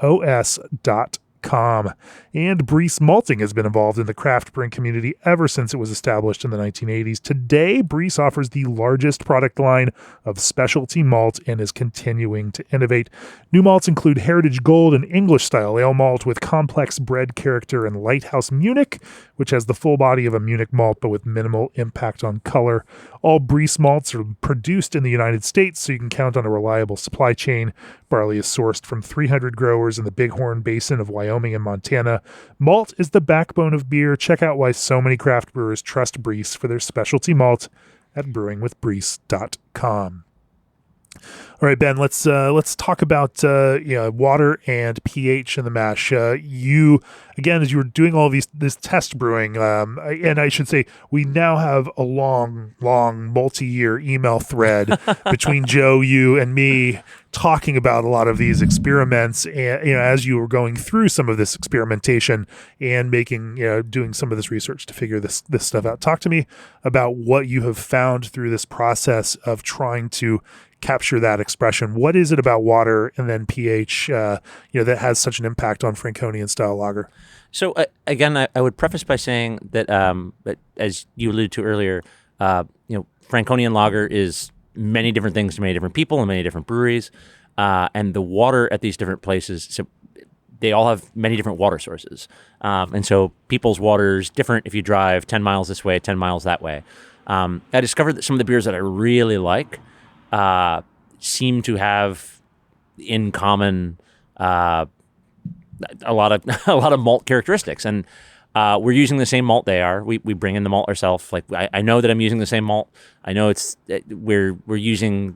And Briess Malting has been involved in the craft brewing community ever since it was established in the 1980s. Today, Briess offers the largest product line of specialty malt and is continuing to innovate. New malts include Heritage Gold and English-style ale malt with complex bread character, and Lighthouse Munich, which has the full body of a Munich malt but with minimal impact on color. All Briess malts are produced in the United States, so you can count on a reliable supply chain. Barley is sourced from 300 growers in the Bighorn Basin of Wyoming and Montana. Malt is the backbone of beer. Check out why so many craft brewers trust Briess for their specialty malt at brewingwithbriess.com. All right, Ben, let's talk about water and pH in the mash. You, again, as you were doing all of this test brewing, and I should say we now have a long, multi-year email thread between Joe, you, and me talking about a lot of these experiments, and as you were going through some of this experimentation and doing some of this research to figure this stuff out. Talk to me about what you have found through this process of trying to capture that expression. What is it about water and then pH, that has such an impact on Franconian-style lager? So again, I would preface by saying that, as you alluded to earlier, Franconian lager is many different things to many different people and many different breweries, and the water at these different places. So they all have many different water sources, and so people's water is different if you drive 10 miles this way, 10 miles that way. I discovered that some of the beers that I really like seem to have in common a lot of malt characteristics, and we're using the same malt they are. We bring in the malt ourselves. Like I know that I'm using the same malt. I know we're using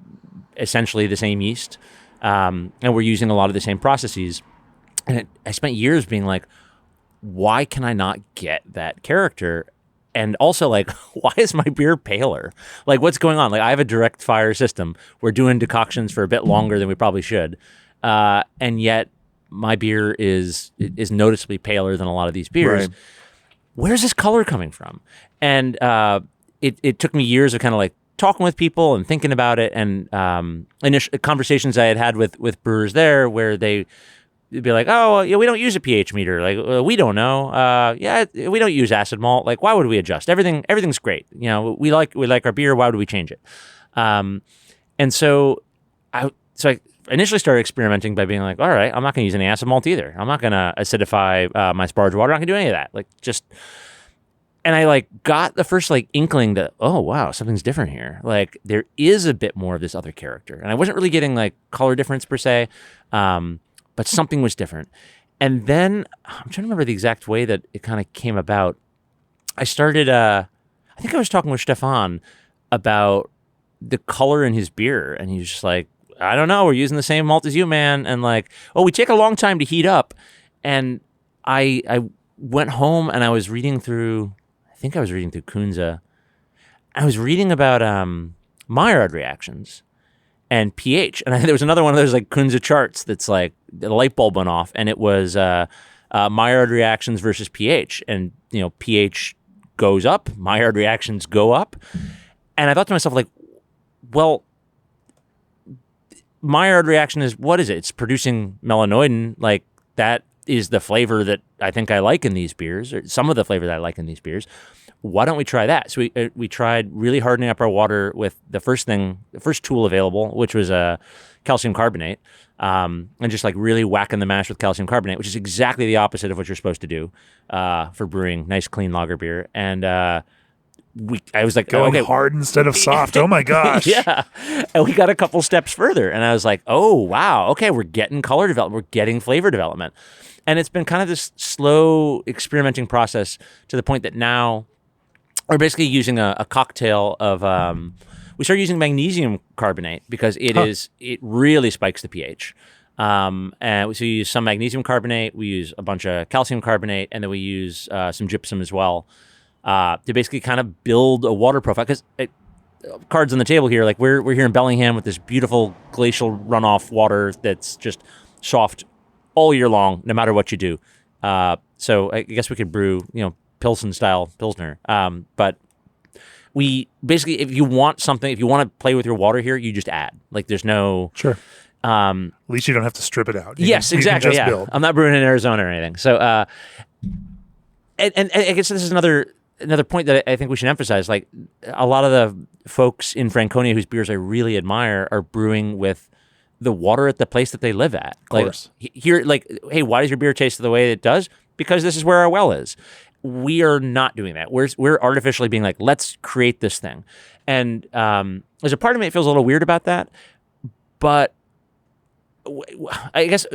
essentially the same yeast, and we're using a lot of the same processes. And I spent years being like, why can I not get that character? And also, like, why is my beer paler? Like, what's going on? Like, I have a direct fire system. We're doing decoctions for a bit longer than we probably should, and yet my beer is noticeably paler than a lot of these beers. Right. Where's this color coming from? And it took me years of kind of like talking with people and thinking about it, and initial conversations I had with brewers there where they'd be like, oh, yeah, we don't use a pH meter. Like, we don't know. Yeah, we don't use acid malt. Like, why would we adjust? Everything's great. We like our beer. Why would we change it? And so I initially started experimenting by being like, all right, I'm not going to use any acid malt either. I'm not going to acidify my sparge water. I'm not going to do any of that. And I got the first inkling that, oh, wow, something's different here. Like, there is a bit more of this other character. And I wasn't really getting color difference per se. But something was different. And then I'm trying to remember the exact way that it kind of came about. I started, I think I was talking with Stefan about the color in his beer. And he was just like, I don't know, we're using the same malt as you, man. And we take a long time to heat up. And I went home and I was reading through Kunze. I was reading about Maillard reactions and pH. And there was another one of those Kunze charts that's the light bulb went off, and it was Maillard reactions versus pH. And, pH goes up, Maillard reactions go up. And I thought to myself, well, Maillard reaction is, what is it? It's producing melanoidin. That is the flavor that I think I like in these beers, or some of the flavor that I like in these beers. Why don't we try that? So we tried really hardening up our water with the first tool available, which was calcium carbonate, and just really whacking the mash with calcium carbonate, which is exactly the opposite of what you're supposed to do for brewing nice, clean lager beer. And I was like, going okay, hard instead of soft. Oh my gosh. Yeah. And we got a couple steps further, and I was like, oh wow, okay, we're getting color development, we're getting flavor development. And it's been kind of this slow experimenting process to the point that now we're basically using a cocktail of, we started using magnesium carbonate because it really spikes the pH. And so we use some magnesium carbonate, we use a bunch of calcium carbonate, and then we use some gypsum as well to basically kind of build a water profile. Because cards on the table here, we're here in Bellingham with this beautiful glacial runoff water that's just soft all year long, no matter what you do. So I guess we could brew, Pilsen-style pilsner. But we basically, if you want to play with your water here, you just add. There's no... Sure. At least you don't have to strip it out. Exactly. You can build. I'm not brewing in Arizona or anything. So, and I guess this is another point that I think we should emphasize. A lot of the folks in Franconia whose beers I really admire are brewing with the water at the place that they live at. Of course. Here, hey, why does your beer taste the way it does? Because this is where our well is. We are not doing that. We're artificially being let's create this thing. And there's a part of me that feels a little weird about that. But I guess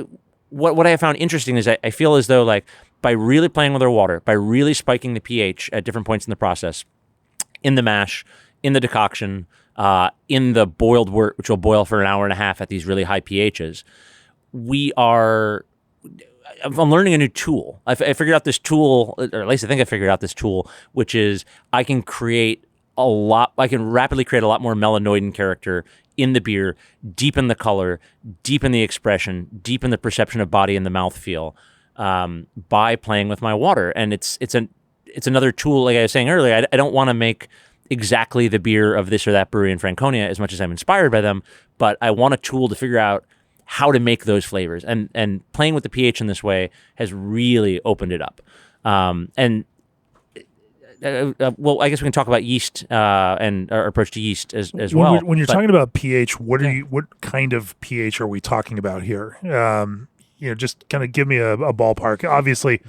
what I have found interesting is I feel as though by really playing with our water, by really spiking the pH at different points in the process, in the mash, in the decoction, in the boiled wort, which will boil for an hour and a half at these really high pHs, I'm learning a new tool. I figured out this tool, or at least I think I figured out this tool, which is I can rapidly create a lot more melanoidin character in the beer, deepen the color, deepen the expression, deepen the perception of body and the mouthfeel by playing with my water. And it's another tool, like I was saying earlier. I don't want to make exactly the beer of this or that brewery in Franconia as much as I'm inspired by them, but I want a tool to figure out how to make those flavors. And playing with the pH in this way has really opened it up. Well, I guess we can talk about yeast and our approach to yeast as well. When you're talking about pH, what kind of pH are we talking about here? Just kind of give me a ballpark. Obviously,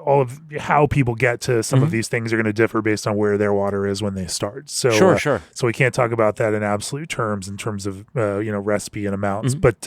all of how people get to some of these things are going to differ based on where their water is when they start. So sure. So we can't talk about that in absolute terms in terms of recipe and amounts. But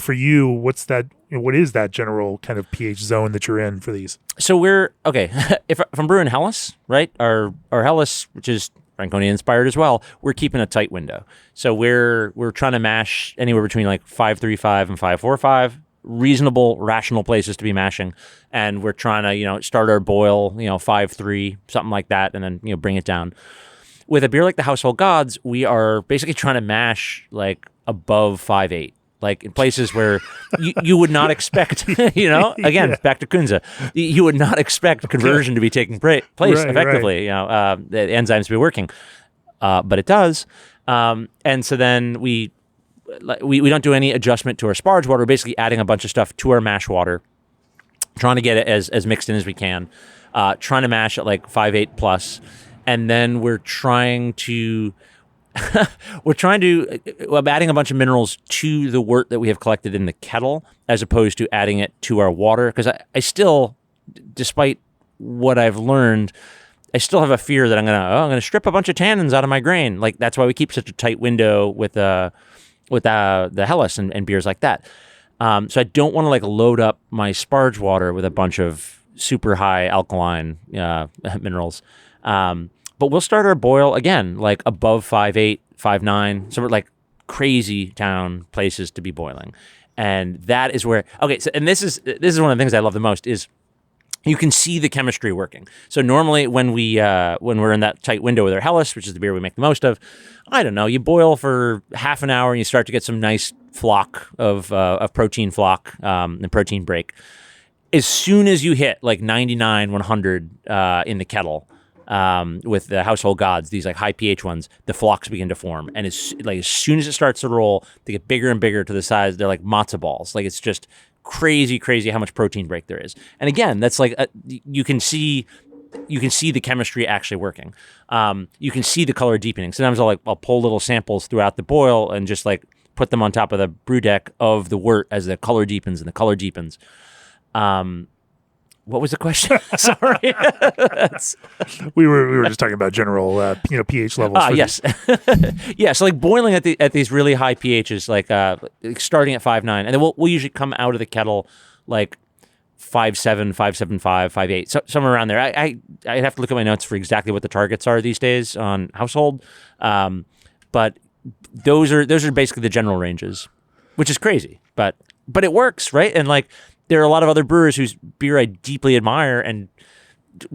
for you, what is that general kind of pH zone that you're in for these? So we're okay. If I'm brewing Helles, right? Our Helles, which is Franconian inspired as well, we're keeping a tight window. So we're trying to mash anywhere between like 5.35 and 5.45. Reasonable, rational places to be mashing, and we're trying to start our boil 5.3, something like that, and then bring it down. With a beer like the Household Gods, we are basically trying to mash like above 5.8, like in places where you would not expect. Again, back to Kunze, you would not expect conversion to be taking place effectively. Right. The enzymes to be working, but it does, and so then we don't do any adjustment to our sparge water. We're basically adding a bunch of stuff to our mash water, trying to get it as mixed in as we can, trying to mash at like 5.8 plus, and then we're trying to adding a bunch of minerals to the wort that we have collected in the kettle, as opposed to adding it to our water. Because I still, despite what I've learned, I still have a fear that I'm gonna strip a bunch of tannins out of my grain. Like that's why we keep such a tight window with the Helles and beers like that. So I don't want to like load up my sparge water with a bunch of super high alkaline minerals. But we'll start our boil again, like above 5.8, 5.9, some like crazy town places to be boiling. And that is where, so, and this is one of the things I love the most is you can see the chemistry working. So normally when we're in that tight window with our Helles, which is the beer we make the most of, I don't know, you boil for half an hour and you start to get some nice flock of protein flock and protein break. As soon as you hit like 99, 100 in the kettle with the Household Gods, these like high pH ones, the flocks begin to form. And as soon as it starts to roll, they get bigger and bigger to the size. They're like matzo balls. Like it's just crazy how much protein break there is. And again, that's like you can see the chemistry actually working. You can see the color deepening. Sometimes I'll pull little samples throughout the boil and just like put them on top of the brew deck of the wort as the color deepens and the color deepens. What was the question? Sorry. We were just talking about general pH levels. Yes. Yeah, so like boiling at these really high pHs, like starting at 5.9, and then we'll usually come out of the kettle like 5.7, 5.75, 5.8, so somewhere around there. I'd have to look at my notes for exactly what the targets are these days on Household, but those are basically the general ranges, which is crazy, but it works, right? And like there are a lot of other brewers whose beer I deeply admire and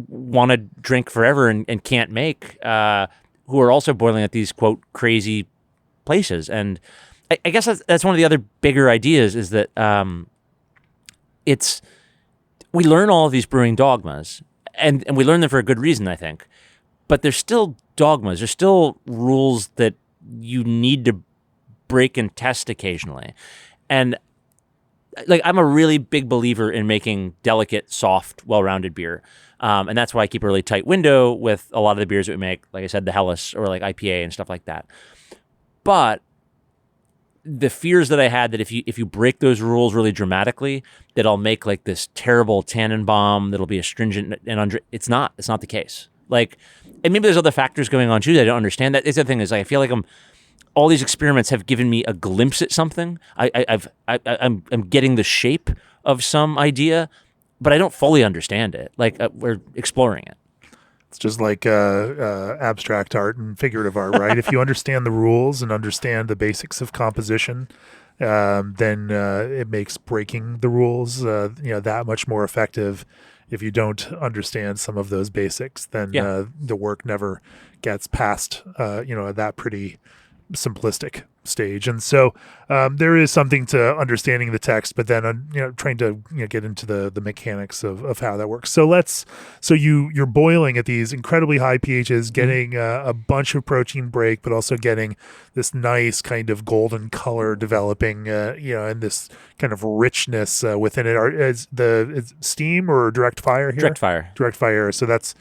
want to drink forever and can't make, who are also boiling at these quote crazy places. And I guess that's one of the other bigger ideas is that we learn all of these brewing dogmas, and we learn them for a good reason, I think. But there's still dogmas. There's still rules that you need to break and test occasionally. And like I'm a really big believer in making delicate, soft, well-rounded beer. And that's why I keep a really tight window with a lot of the beers that we make, like I said, the Helles or like IPA and stuff like that. But the fears that I had that if you break those rules really dramatically, that I'll make like this terrible tannin bomb that'll be astringent and it's not the case. Like, and maybe there's other factors going on too that I don't understand. That is the thing is like, I feel like all these experiments have given me a glimpse at something. I'm getting the shape of some idea, but I don't fully understand it. Like we're exploring it. It's just like abstract art and figurative art, right? If you understand the rules and understand the basics of composition, then it makes breaking the rules that much more effective. If you don't understand some of those basics, then the work never gets past that pretty simplistic stage. And so there is something to understanding the text, but then trying to get into the mechanics of how that works. So you're boiling at these incredibly high pHs, getting a bunch of protein break, but also getting this nice kind of golden color developing, and this kind of richness within it. Is steam or direct fire here? Direct fire. So that's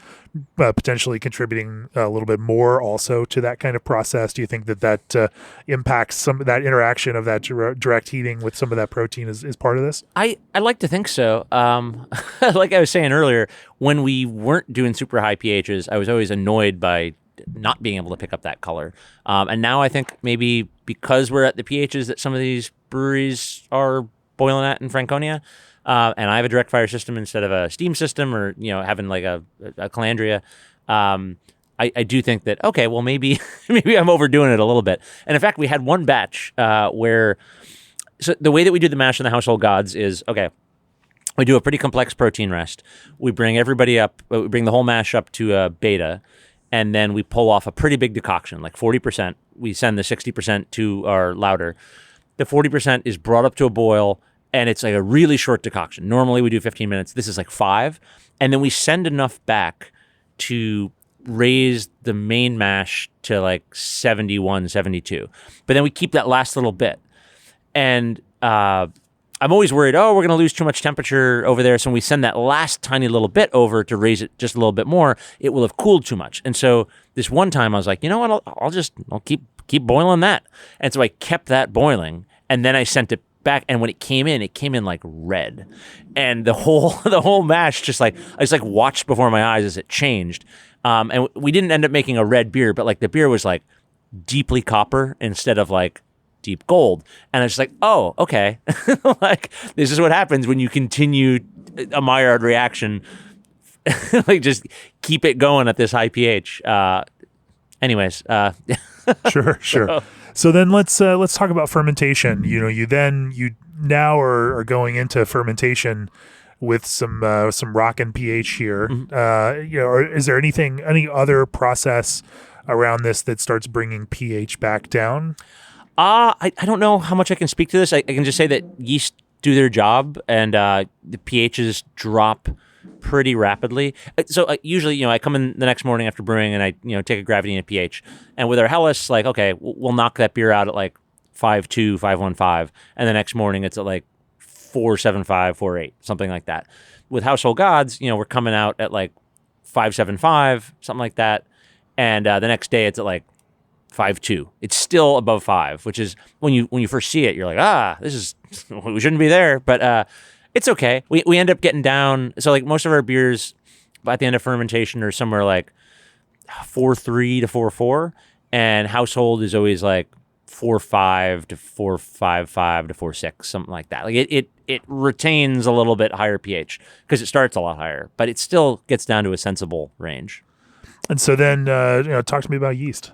potentially contributing a little bit more also to that kind of process. Do you think that impacts some of that interaction of that direct heating with some of that protein is part of this? I like to think so. Like I was saying earlier, when we weren't doing super high pHs, I was always annoyed by not being able to pick up that color. And now I think maybe because we're at the pHs that some of these breweries are boiling at in Franconia, and I have a direct fire system instead of a steam system, or having like a calandria. I do think that, okay, well, maybe I'm overdoing it a little bit. And in fact, we had one batch where, so the way that we do the mash in the Household Gods is, okay, we do a pretty complex protein rest. We bring everybody up, we bring the whole mash up to a beta, and then we pull off a pretty big decoction, like 40%. We send the 60% to our lauter. The 40% is brought up to a boil, and it's like a really short decoction. Normally we do 15 minutes. This is like 5. And then we send enough back to raise the main mash to like 71, 72. But then we keep that last little bit. And I'm always worried, we're going to lose too much temperature over there. So when we send that last tiny little bit over to raise it just a little bit more, it will have cooled too much. And so this one time I was like, you know what, I'll keep boiling that. And so I kept that boiling, and then I sent it back, and when it came in like red, and the whole mash I just watched before my eyes as it changed. And we didn't end up making a red beer, but like the beer was like deeply copper instead of like deep gold. And I was just like, oh, okay. Like, this is what happens when you continue a Maillard reaction. Like, just keep it going at this high pH. Anyways. Sure. So then let's talk about fermentation. You now are going into fermentation with some rockin' pH here. Mm-hmm. Or is there any other process around this that starts bringing pH back down? I don't know how much I can speak to this. I can just say that yeast do their job, and the pHs drop pretty rapidly. So usually, I come in the next morning after brewing, and I, take a gravity and a pH. And with our Helles, like, okay, we'll knock that beer out at like 5.2, 5.15, and the next morning it's at like 4.75, 4.8, something like that. With Household Gods, we're coming out at like 5.75, something like that, and the next day it's at like 5.2. It's still above 5, which is when you first see it, you're like, this is, we shouldn't be there, but it's okay. We end up getting down. So like most of our beers at the end of fermentation are somewhere like 4.3 to 4.4, and Household is always like 4.5 to 4.55 to 4.6, something like that. Like it retains a little bit higher pH because it starts a lot higher, but it still gets down to a sensible range. And so then, talk to me about yeast.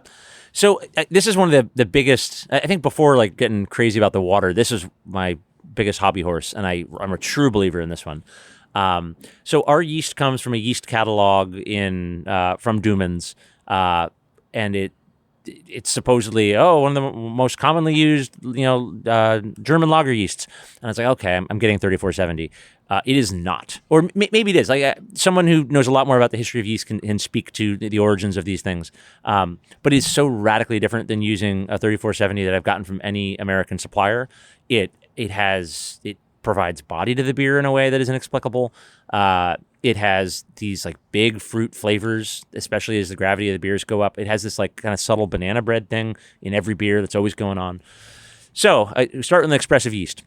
So this is one of the biggest, I think before like getting crazy about the water, this is my biggest hobby horse, and I'm a true believer in this one. So our yeast comes from a yeast catalog from Duman's, and it's supposedly one of the most commonly used German lager yeasts. And I was like, okay, I'm getting 3470. It is not, or maybe it is. Like someone who knows a lot more about the history of yeast can speak to the origins of these things. But it's so radically different than using a 3470 that I've gotten from any American supplier. It provides body to the beer in a way that is inexplicable. It has these like big fruit flavors, especially as the gravity of the beers go up. It has this like kind of subtle banana bread thing in every beer that's always going on. So I start with an expressive yeast.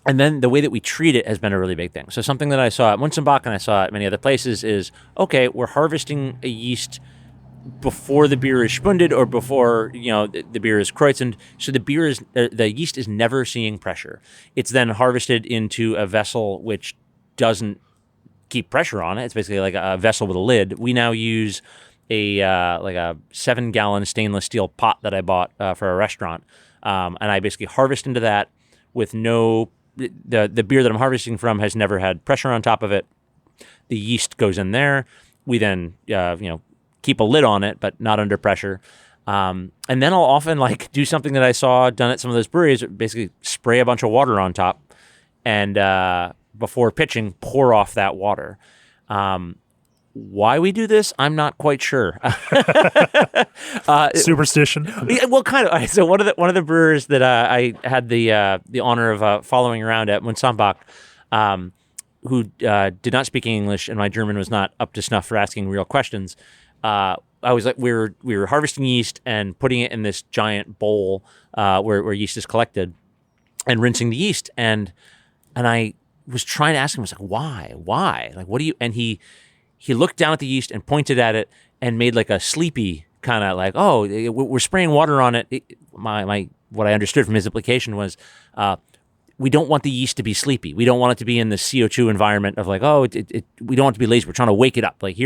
And then the way that we treat it has been a really big thing. So something that I saw at Munzenbach and I saw at many other places is, okay, we're harvesting a yeast before the beer is spunded or before the beer is kräusened. So the yeast is never seeing pressure. It's then harvested into a vessel which doesn't keep pressure on it. It's basically like a vessel with a lid. We now use a 7-gallon stainless steel pot that I bought for a restaurant, and I basically harvest into that with the beer that I'm harvesting from has never had pressure on top of it. The yeast goes in there. We then keep a lid on it, but not under pressure. And then I'll often like do something that I saw done at some of those breweries, basically spray a bunch of water on top and before pitching, pour off that water. Why we do this, I'm not quite sure. Superstition. Yeah, well, kind of. So one of the brewers that I had the honor of following around at Mönchsambach, who did not speak English, and my German was not up to snuff for asking real questions. I was like, we were harvesting yeast and putting it in this giant bowl where yeast is collected, and rinsing the yeast. And I was trying to ask him, I was like, why? Like, what do you? And he looked down at the yeast and pointed at it and made like a sleepy kind of like, oh, we're spraying water on it. What I understood from his implication was, we don't want the yeast to be sleepy. We don't want it to be in the CO2 environment of like, oh, we don't want it to be lazy. We're trying to wake it up. Like,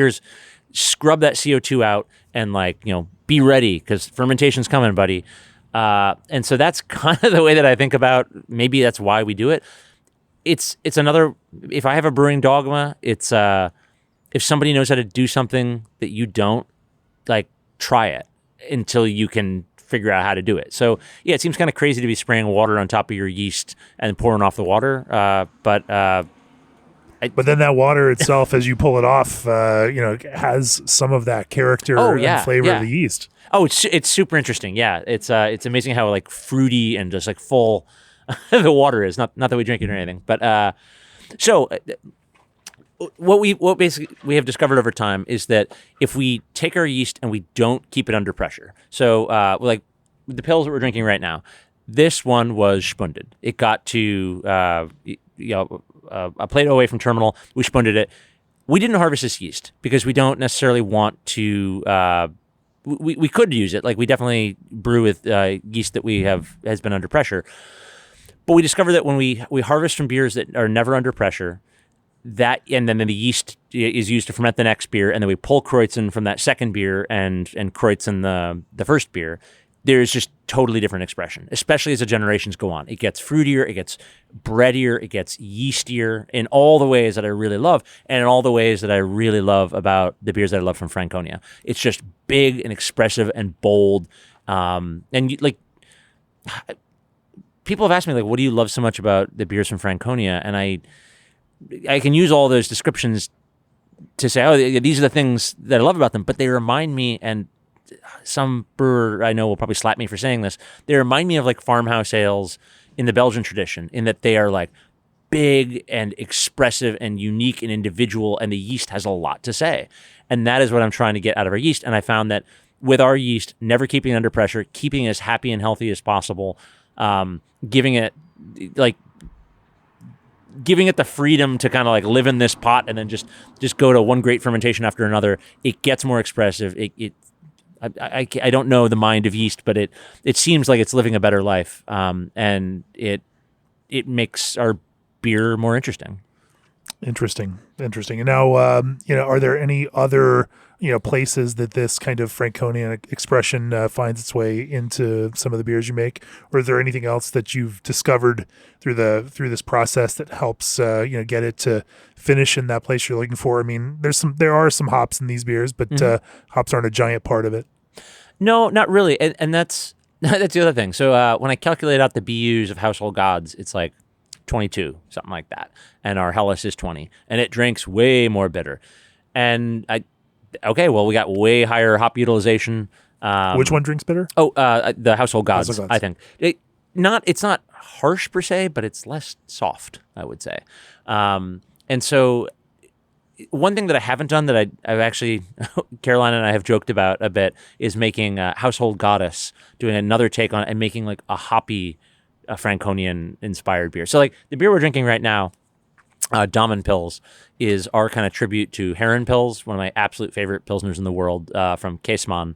scrub that CO2 out and like, be ready because fermentation's coming, buddy. And so that's kind of the way that I think about, maybe that's why we do it. It's another, if I have a brewing dogma, it's, if somebody knows how to do something that you don't, like, try it until you can figure out how to do it. So, yeah, it seems kind of crazy to be spraying water on top of your yeast and pouring off the water. But then that water itself, as you pull it off, has some of that character and flavor of the yeast. Oh, it's super interesting. Yeah, it's amazing how like fruity and just like full the water is. Not that we drink it or anything, but so. What basically we have discovered over time is that if we take our yeast and we don't keep it under pressure, so like the pills that we're drinking right now, this one was spunded. It got to a plate away from terminal. We spunded it. We didn't harvest this yeast because we don't necessarily want to. We could use it. Like we definitely brew with yeast that has been under pressure, but we discovered that when we harvest from beers that are never under pressure. And then the yeast is used to ferment the next beer, and then we pull kräusening from that second beer and kräusening the first beer. There's just totally different expression, especially as the generations go on. It gets fruitier, it gets breadier, it gets yeastier in all the ways that I really love, and in all the ways that I really love about the beers that I love from Franconia. It's just big and expressive and bold, like people have asked me like, what do you love so much about the beers from Franconia? And I can use all those descriptions to say, oh, these are the things that I love about them, but they remind me, and some brewer I know will probably slap me for saying this, they remind me of like farmhouse ales in the Belgian tradition, in that they are like big and expressive and unique and individual, and the yeast has a lot to say. And that is what I'm trying to get out of our yeast. And I found that with our yeast, never keeping it under pressure, keeping it as happy and healthy as possible, giving it the freedom to kind of like live in this pot and then just go to one great fermentation after another, it gets more expressive. I don't know the mind of yeast, but it seems like it's living a better life, and it makes our beer more interesting. Interesting. And now, are there any other places that this kind of Franconian expression finds its way into some of the beers you make, or is there anything else that you've discovered through this process that helps get it to finish in that place you're looking for? I mean, there are some hops in these beers, but hops aren't a giant part of it. No, not really, and that's the other thing. So when I calculate out the BUs of Household Gods, it's like 22, something like that, and our Helles is 20, and it drinks way more bitter, and we got way higher hop utilization. Which one drinks bitter? The Household Gods. I think it's not harsh per se, but it's less soft, I would say. And so one thing that I haven't done that I've actually, Caroline and I have joked about a bit, is making Household Goddess, doing another take on it and making like a hoppy Franconian inspired beer. So like the beer we're drinking right now, Damen Pils, is our kind of tribute to Herren Pils, one of my absolute favorite pilsners in the world, from Käsemann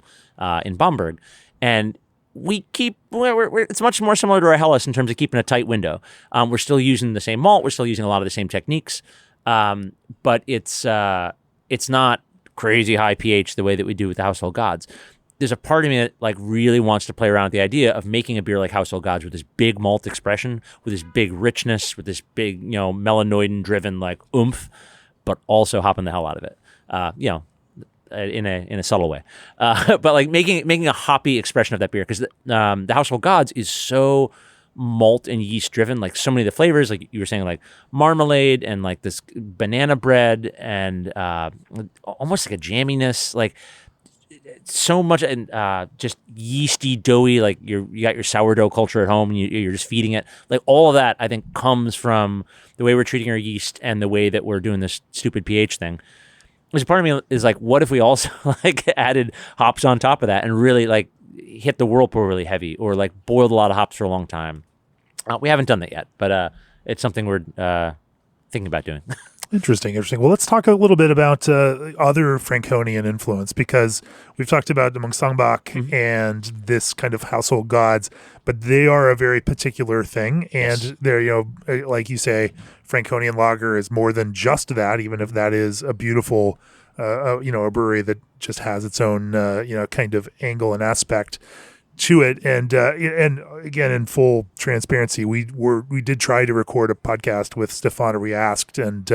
in Bamberg. And it's much more similar to our Helles in terms of keeping a tight window. We're still using the same malt, we're still using a lot of the same techniques, but it's not crazy high pH the way that we do with the Household Gods. There's a part of me that like really wants to play around with the idea of making a beer like Household Gods with this big malt expression, with this big richness, with this big, melanoidin driven like oomph, but also hopping the hell out of it. in a subtle way, but like making a hoppy expression of that beer, because the Household Gods is so malt and yeast driven. Like so many of the flavors, like you were saying, like marmalade and like this banana bread and almost like a jamminess, like so much, and just yeasty, doughy. Like you got your sourdough culture at home, and you're just feeding it. Like all of that, I think, comes from the way we're treating our yeast and the way that we're doing this stupid pH thing. There's a part of me is like, what if we also like added hops on top of that and really like hit the whirlpool really heavy, or like boiled a lot of hops for a long time? We haven't done that yet, but it's something we're thinking about doing. Interesting. Well, let's talk a little bit about other Franconian influence, because we've talked about the Mönchsambach and this kind of Household Gods, but they are a very particular thing. And they're, like you say, Franconian lager is more than just that, even if that is a beautiful, a brewery that just has its own, kind of angle and aspect to it. And again, in full transparency, we did try to record a podcast with Stefan Reasked, and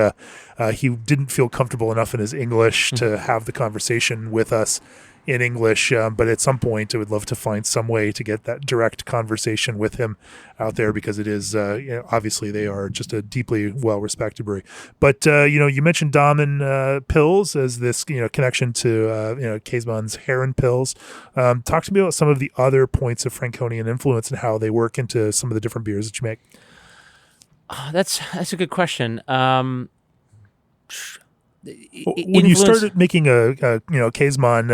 he didn't feel comfortable enough in his English to have the conversation with us in English. But at some point, I would love to find some way to get that direct conversation with him out there, because it is, obviously they are just a deeply well-respected brewery. But, you mentioned Damen Pils as this, connection to, Käsemann's Heron Pils. Talk to me about some of the other points of Franconian influence and how they work into some of the different beers that you make. That's a good question. When you started making a Käsemann,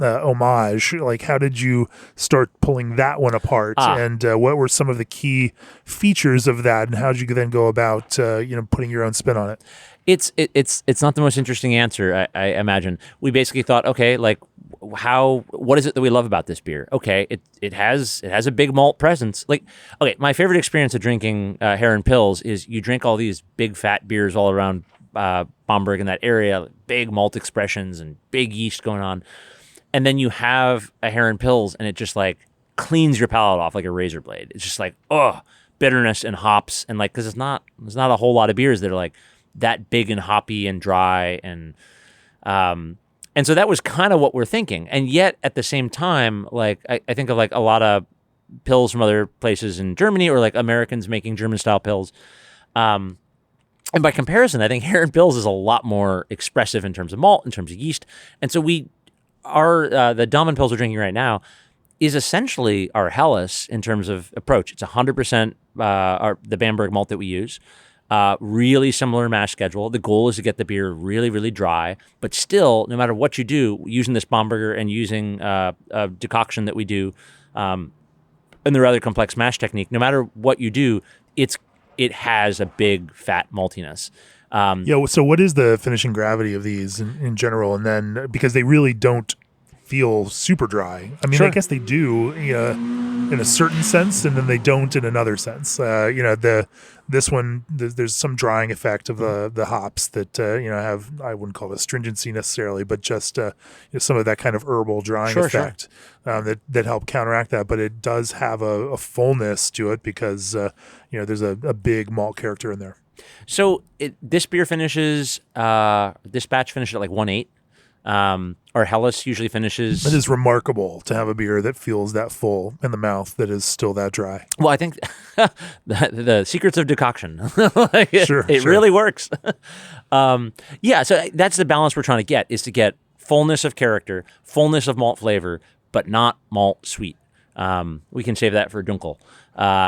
homage, like how did you start pulling that one apart, and what were some of the key features of that, and how did you then go about, putting your own spin on it? It's not the most interesting answer, I imagine. We basically thought, okay, like what is it that we love about this beer? Okay, it has a big malt presence. Like, okay, my favorite experience of drinking Heron Pils is you drink all these big fat beers all around Bamberg in that area, big malt expressions and big yeast going on, and then you have a Heron Pils and it just like cleans your palate off like a razor blade. It's just like, bitterness and hops, and like, because there's not a whole lot of beers that are like that big and hoppy and dry, and so that was kind of what we're thinking. And yet at the same time, like I think of like a lot of Pils from other places in Germany, or like Americans making German style Pils. And by comparison, I think Heron Pils is a lot more expressive in terms of malt, in terms of yeast. And so the Damen Pils we're drinking right now is essentially our Helles in terms of approach. It's 100% the Bamberg malt that we use. Really similar mash schedule. The goal is to get the beer really, really dry, but still, no matter what you do, using this Bamberger and using a decoction that we do, and the rather complex mash technique, no matter what you do, it has a big fat maltiness. So what is the finishing gravity of these in general? And then, because they really don't feel super dry. I mean, Sure. I guess they do in a certain sense, and then they don't in another sense. This one, there's some drying effect of the hops that have, I wouldn't call it astringency necessarily, but just some of that kind of herbal drying effect. That help counteract that, but it does have a fullness to it because there's a big malt character in there. So this beer finishes, this batch finished at like 1.8. Our Helles usually finishes. It is remarkable to have a beer that feels that full in the mouth that is still that dry. Well, I think the secrets of decoction. It really works. So that's the balance we're trying to get, is to get fullness of character, fullness of malt flavor, but not malt sweet. We can save that for Dunkel.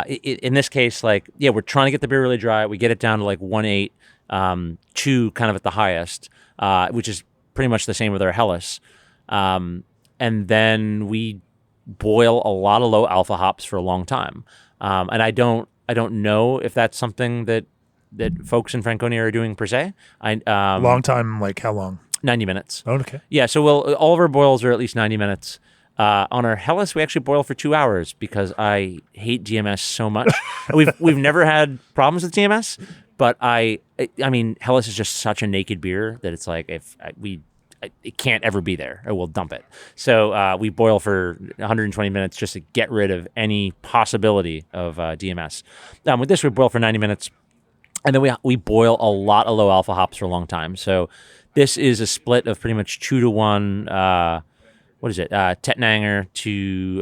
In this case, we're trying to get the beer really dry. We get it down to like 1.8, 2 kind of at the highest, which is pretty much the same with our Helles. And then we boil a lot of low alpha hops for a long time. And I don't know if that's something that folks in Franconia are doing per se. Long time, like how long? 90 minutes. Oh, okay. Yeah, so all of our boils are at least 90 minutes. On our Helles, we actually boil for 2 hours because I hate DMS so much. We've never had problems with DMS, but I mean, Helles is just such a naked beer that it's like it can't ever be there, or we'll dump it. So we boil for 120 minutes just to get rid of any possibility of DMS. With this, we boil for 90 minutes, and then we boil a lot of low alpha hops for a long time. So This is a split of pretty much 2-to-1. What is it? Tettnanger to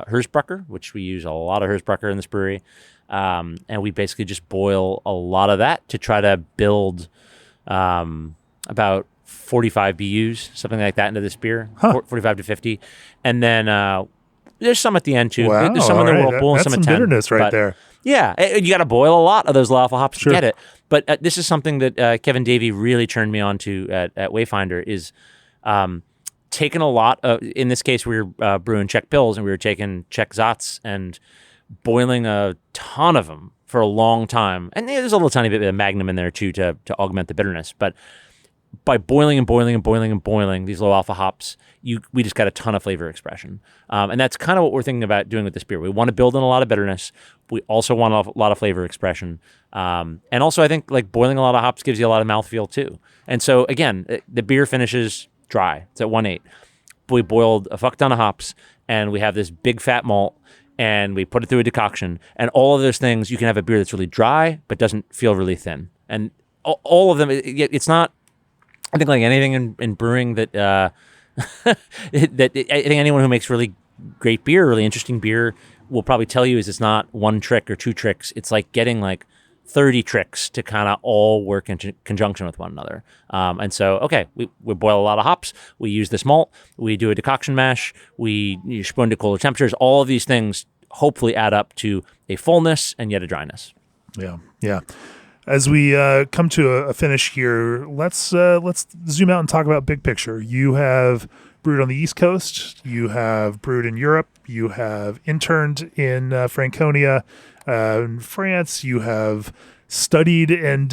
Hersbrucker, which we use a lot of Hersbrucker in this brewery. And we basically just boil a lot of that to try to build about 45 BUs, something like that, into this beer, 45 to 50. And then there's some at the end, too. Wow, there's some in the whirlpool and some at 10. That's some bitterness right there. Yeah, you got to boil a lot of those low alpha hops Sure. to get it. But this is something that Kevin Davey really turned me on to at Wayfinder is taking a lot of, in this case, we were brewing Czech Pils and we were taking Czech Zats and boiling a ton of them for a long time. And there's a little tiny bit of Magnum in there too to augment the bitterness. But by boiling and boiling and boiling and boiling these low alpha hops, we just got a ton of flavor expression. And that's kind of what we're thinking about doing with this beer. We want to build in a lot of bitterness. We also want a lot of flavor expression. And also I think like boiling a lot of hops gives you a lot of mouthfeel too. And so again, the beer finishes dry. It's at 1.8. We boiled a fuck ton of hops and we have this big fat malt and we put it through a decoction, and all of those things, you can have a beer that's really dry but doesn't feel really thin. And all of them, it's not, I think like anything in brewing that I think anyone who makes really great beer, really interesting beer, will probably tell you is it's not one trick or two tricks. It's like getting like 30 tricks to kind of all work in conjunction with one another. And so, okay, we boil a lot of hops. We use this malt. We do a decoction mash. We spund to colder temperatures. All of these things hopefully add up to a fullness and yet a dryness. Yeah, yeah. As we come to a finish here, let's zoom out and talk about big picture. You have brewed on the East Coast. You have brewed in Europe. You have interned in Franconia, in France. You have studied and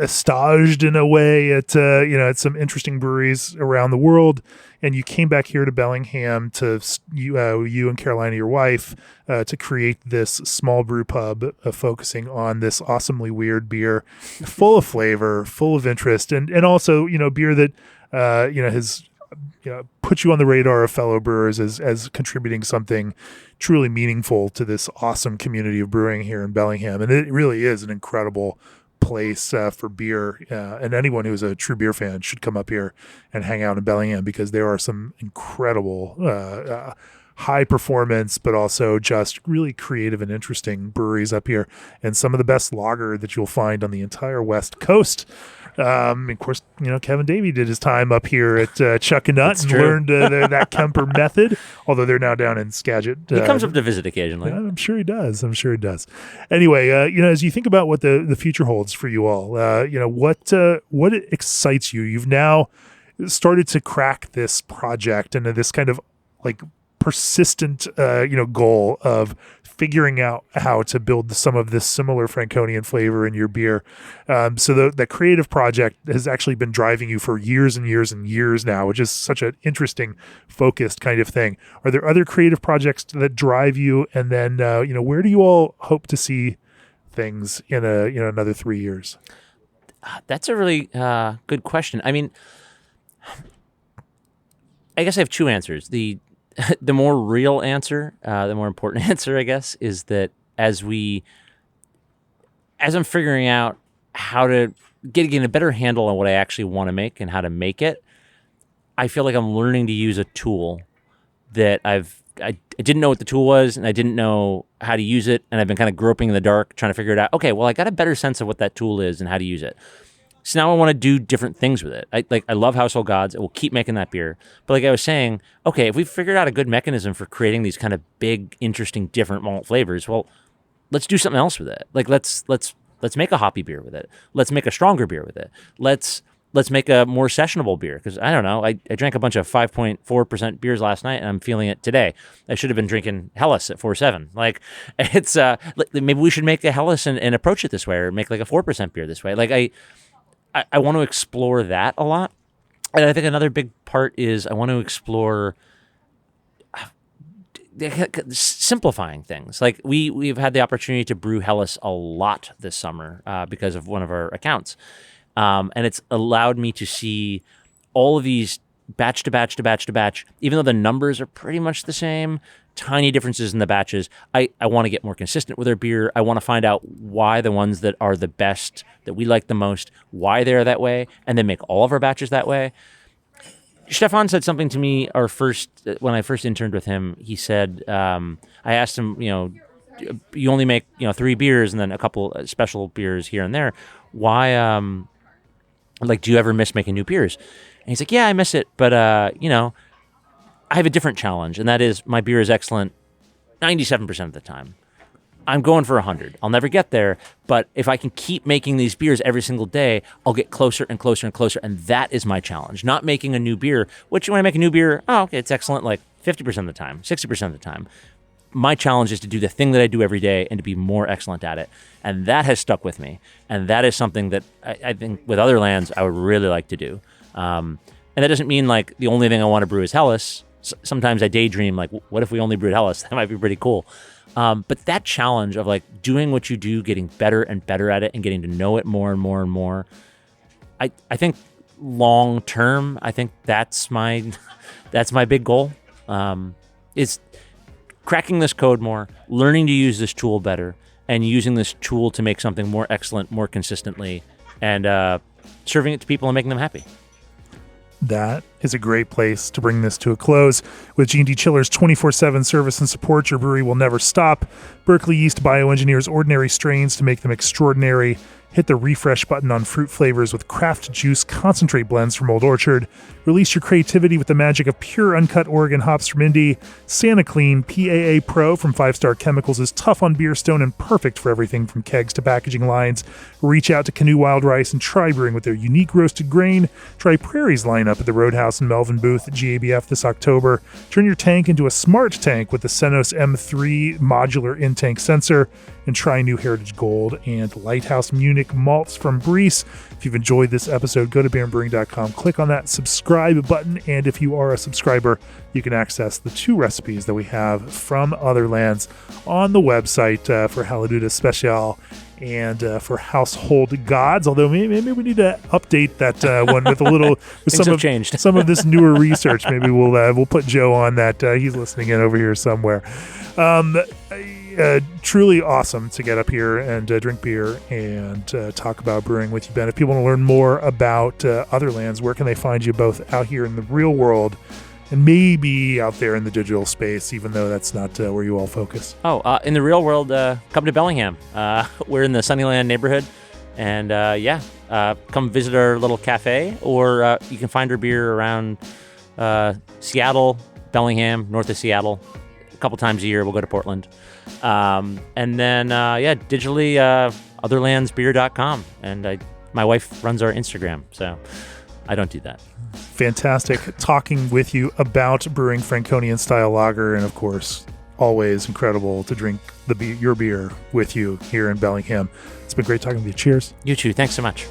staged in a way at some interesting breweries around the world. And you came back here to Bellingham to you and Carolina, your wife, to create this small brew pub focusing on this awesomely weird beer, full of flavor, full of interest, and also beer that has put you on the radar of fellow brewers as contributing something truly meaningful to this awesome community of brewing here in Bellingham. And it really is an incredible place for beer, and anyone who's a true beer fan should come up here and hang out in Bellingham, because there are some incredible high performance but also just really creative and interesting breweries up here, and some of the best lager that you'll find on the entire West Coast. Of course, Kevin Davey did his time up here at Chuck and Nut and learned that Kemper method, although they're now down in Skagit. He comes up to visit occasionally. I'm sure he does. Anyway, as you think about what the future holds for you all, what excites you? You've now started to crack this project and this kind of like persistent, goal of figuring out how to build some of this similar Franconian flavor in your beer. So the creative project has actually been driving you for years and years and years now, which is such an interesting, focused kind of thing. Are there other creative projects that drive you? And then, where do you all hope to see things in another 3 years? That's a really good question. I mean, I guess I have two answers. The more real answer, the more important answer, I guess, is that as I'm figuring out how to get a better handle on what I actually want to make and how to make it, I feel like I'm learning to use a tool that I didn't know what the tool was, and I didn't know how to use it, and I've been kind of groping in the dark trying to figure it out. Okay, well, I got a better sense of what that tool is and how to use it. So now I want to do different things with it. I love Household Gods. I will keep making that beer. But like I was saying, okay, if we've figured out a good mechanism for creating these kind of big, interesting, different malt flavors, well, let's do something else with it. Like let's make a hoppy beer with it. Let's make a stronger beer with it. Let's make a more sessionable beer. Because I don't know, I drank a bunch of 5.4% beers last night, and I'm feeling it today. I should have been drinking Helles at 4.7. Like it's maybe we should make a Helles and approach it this way, or make like a 4% beer this way. Like I want to explore that a lot. And I think another big part is I want to explore simplifying things. Like we've had the opportunity to brew Helles a lot this summer because of one of our accounts. And it's allowed me to see all of these batch to batch to batch to batch, even though the numbers are pretty much the same, tiny differences in the batches. I want to get more consistent with our beer. I want to find out why the ones that are the best, that we like the most, why they're that way, and then make all of our batches that way. Stefan said something to me when I first interned with him. He said, I asked him, you only make 3 beers and then a couple special beers here and there. Why, do you ever miss making new beers? And he's like, yeah, I miss it, but I have a different challenge, and that is my beer is excellent 97% of the time. I'm going for 100. I'll never get there, but if I can keep making these beers every single day, I'll get closer and closer and closer, and that is my challenge. Not making a new beer, which when I make a new beer, okay, it's excellent 50% of the time, 60% of the time. My challenge is to do the thing that I do every day and to be more excellent at it, and that has stuck with me, and that is something that I think with Otherlands I would really like to do. And that doesn't mean the only thing I want to brew is Helles. Sometimes I daydream what if we only brewed Helles? That might be pretty cool. But that challenge of doing what you do, getting better and better at it, and getting to know it more and more and more. I think long term, I think that's my big goal. Is cracking this code more, learning to use this tool better, and using this tool to make something more excellent, more consistently, and serving it to people and making them happy. That is a great place to bring this to a close. With G&D Chiller's 24/7 service and support, your brewery will never stop. Berkeley Yeast bioengineers ordinary strains to make them extraordinary. Hit the refresh button on fruit flavors with craft juice concentrate blends from Old Orchard. Release your creativity with the magic of pure uncut Oregon hops from Indy. Santa Clean PAA Pro from 5 Star Chemicals is tough on beer stone and perfect for everything from kegs to packaging lines. Reach out to Canoe Wild Rice and try brewing with their unique roasted grain. Try Prairie's lineup at the Roadhouse in Melvin booth at GABF this October. Turn your tank into a smart tank with the Senos M3 modular in-tank sensor. And try new Heritage Gold and Lighthouse Munich malts from Parisi. If you've enjoyed this episode, go to beerandbrewing.com, click on that subscribe button, and if you are a subscriber, you can access the 2 recipes that we have from Otherlands on the website for Haladuda Special and for Household Gods. Although maybe we need to update that one with a little with some of this newer research. Maybe we'll put Joe on that. He's listening in over here somewhere. Truly awesome to get up here and drink beer and talk about brewing with you, Ben. If people want to learn more about Otherlands, where can they find you both out here in the real world and maybe out there in the digital space, even though that's not where you all focus? In the real world, come to Bellingham. We're in the Sunnyland neighborhood, and come visit our little cafe, or you can find our beer around Seattle, Bellingham, north of Seattle. A couple times a year, we'll go to Portland. And then, digitally, otherlandsbeer.com. And my wife runs our Instagram, so I don't do that. Fantastic talking with you about brewing Franconian-style lager, and of course, always incredible to drink your beer with you here in Bellingham. It's been great talking with you. Cheers. You too. Thanks so much.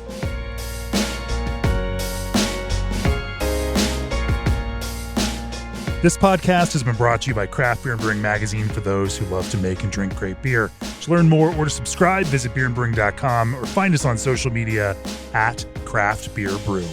This podcast has been brought to you by Craft Beer and Brewing Magazine for those who love to make and drink great beer. To learn more or to subscribe, visit beerandbrewing.com or find us on social media at Craft Beer Brew.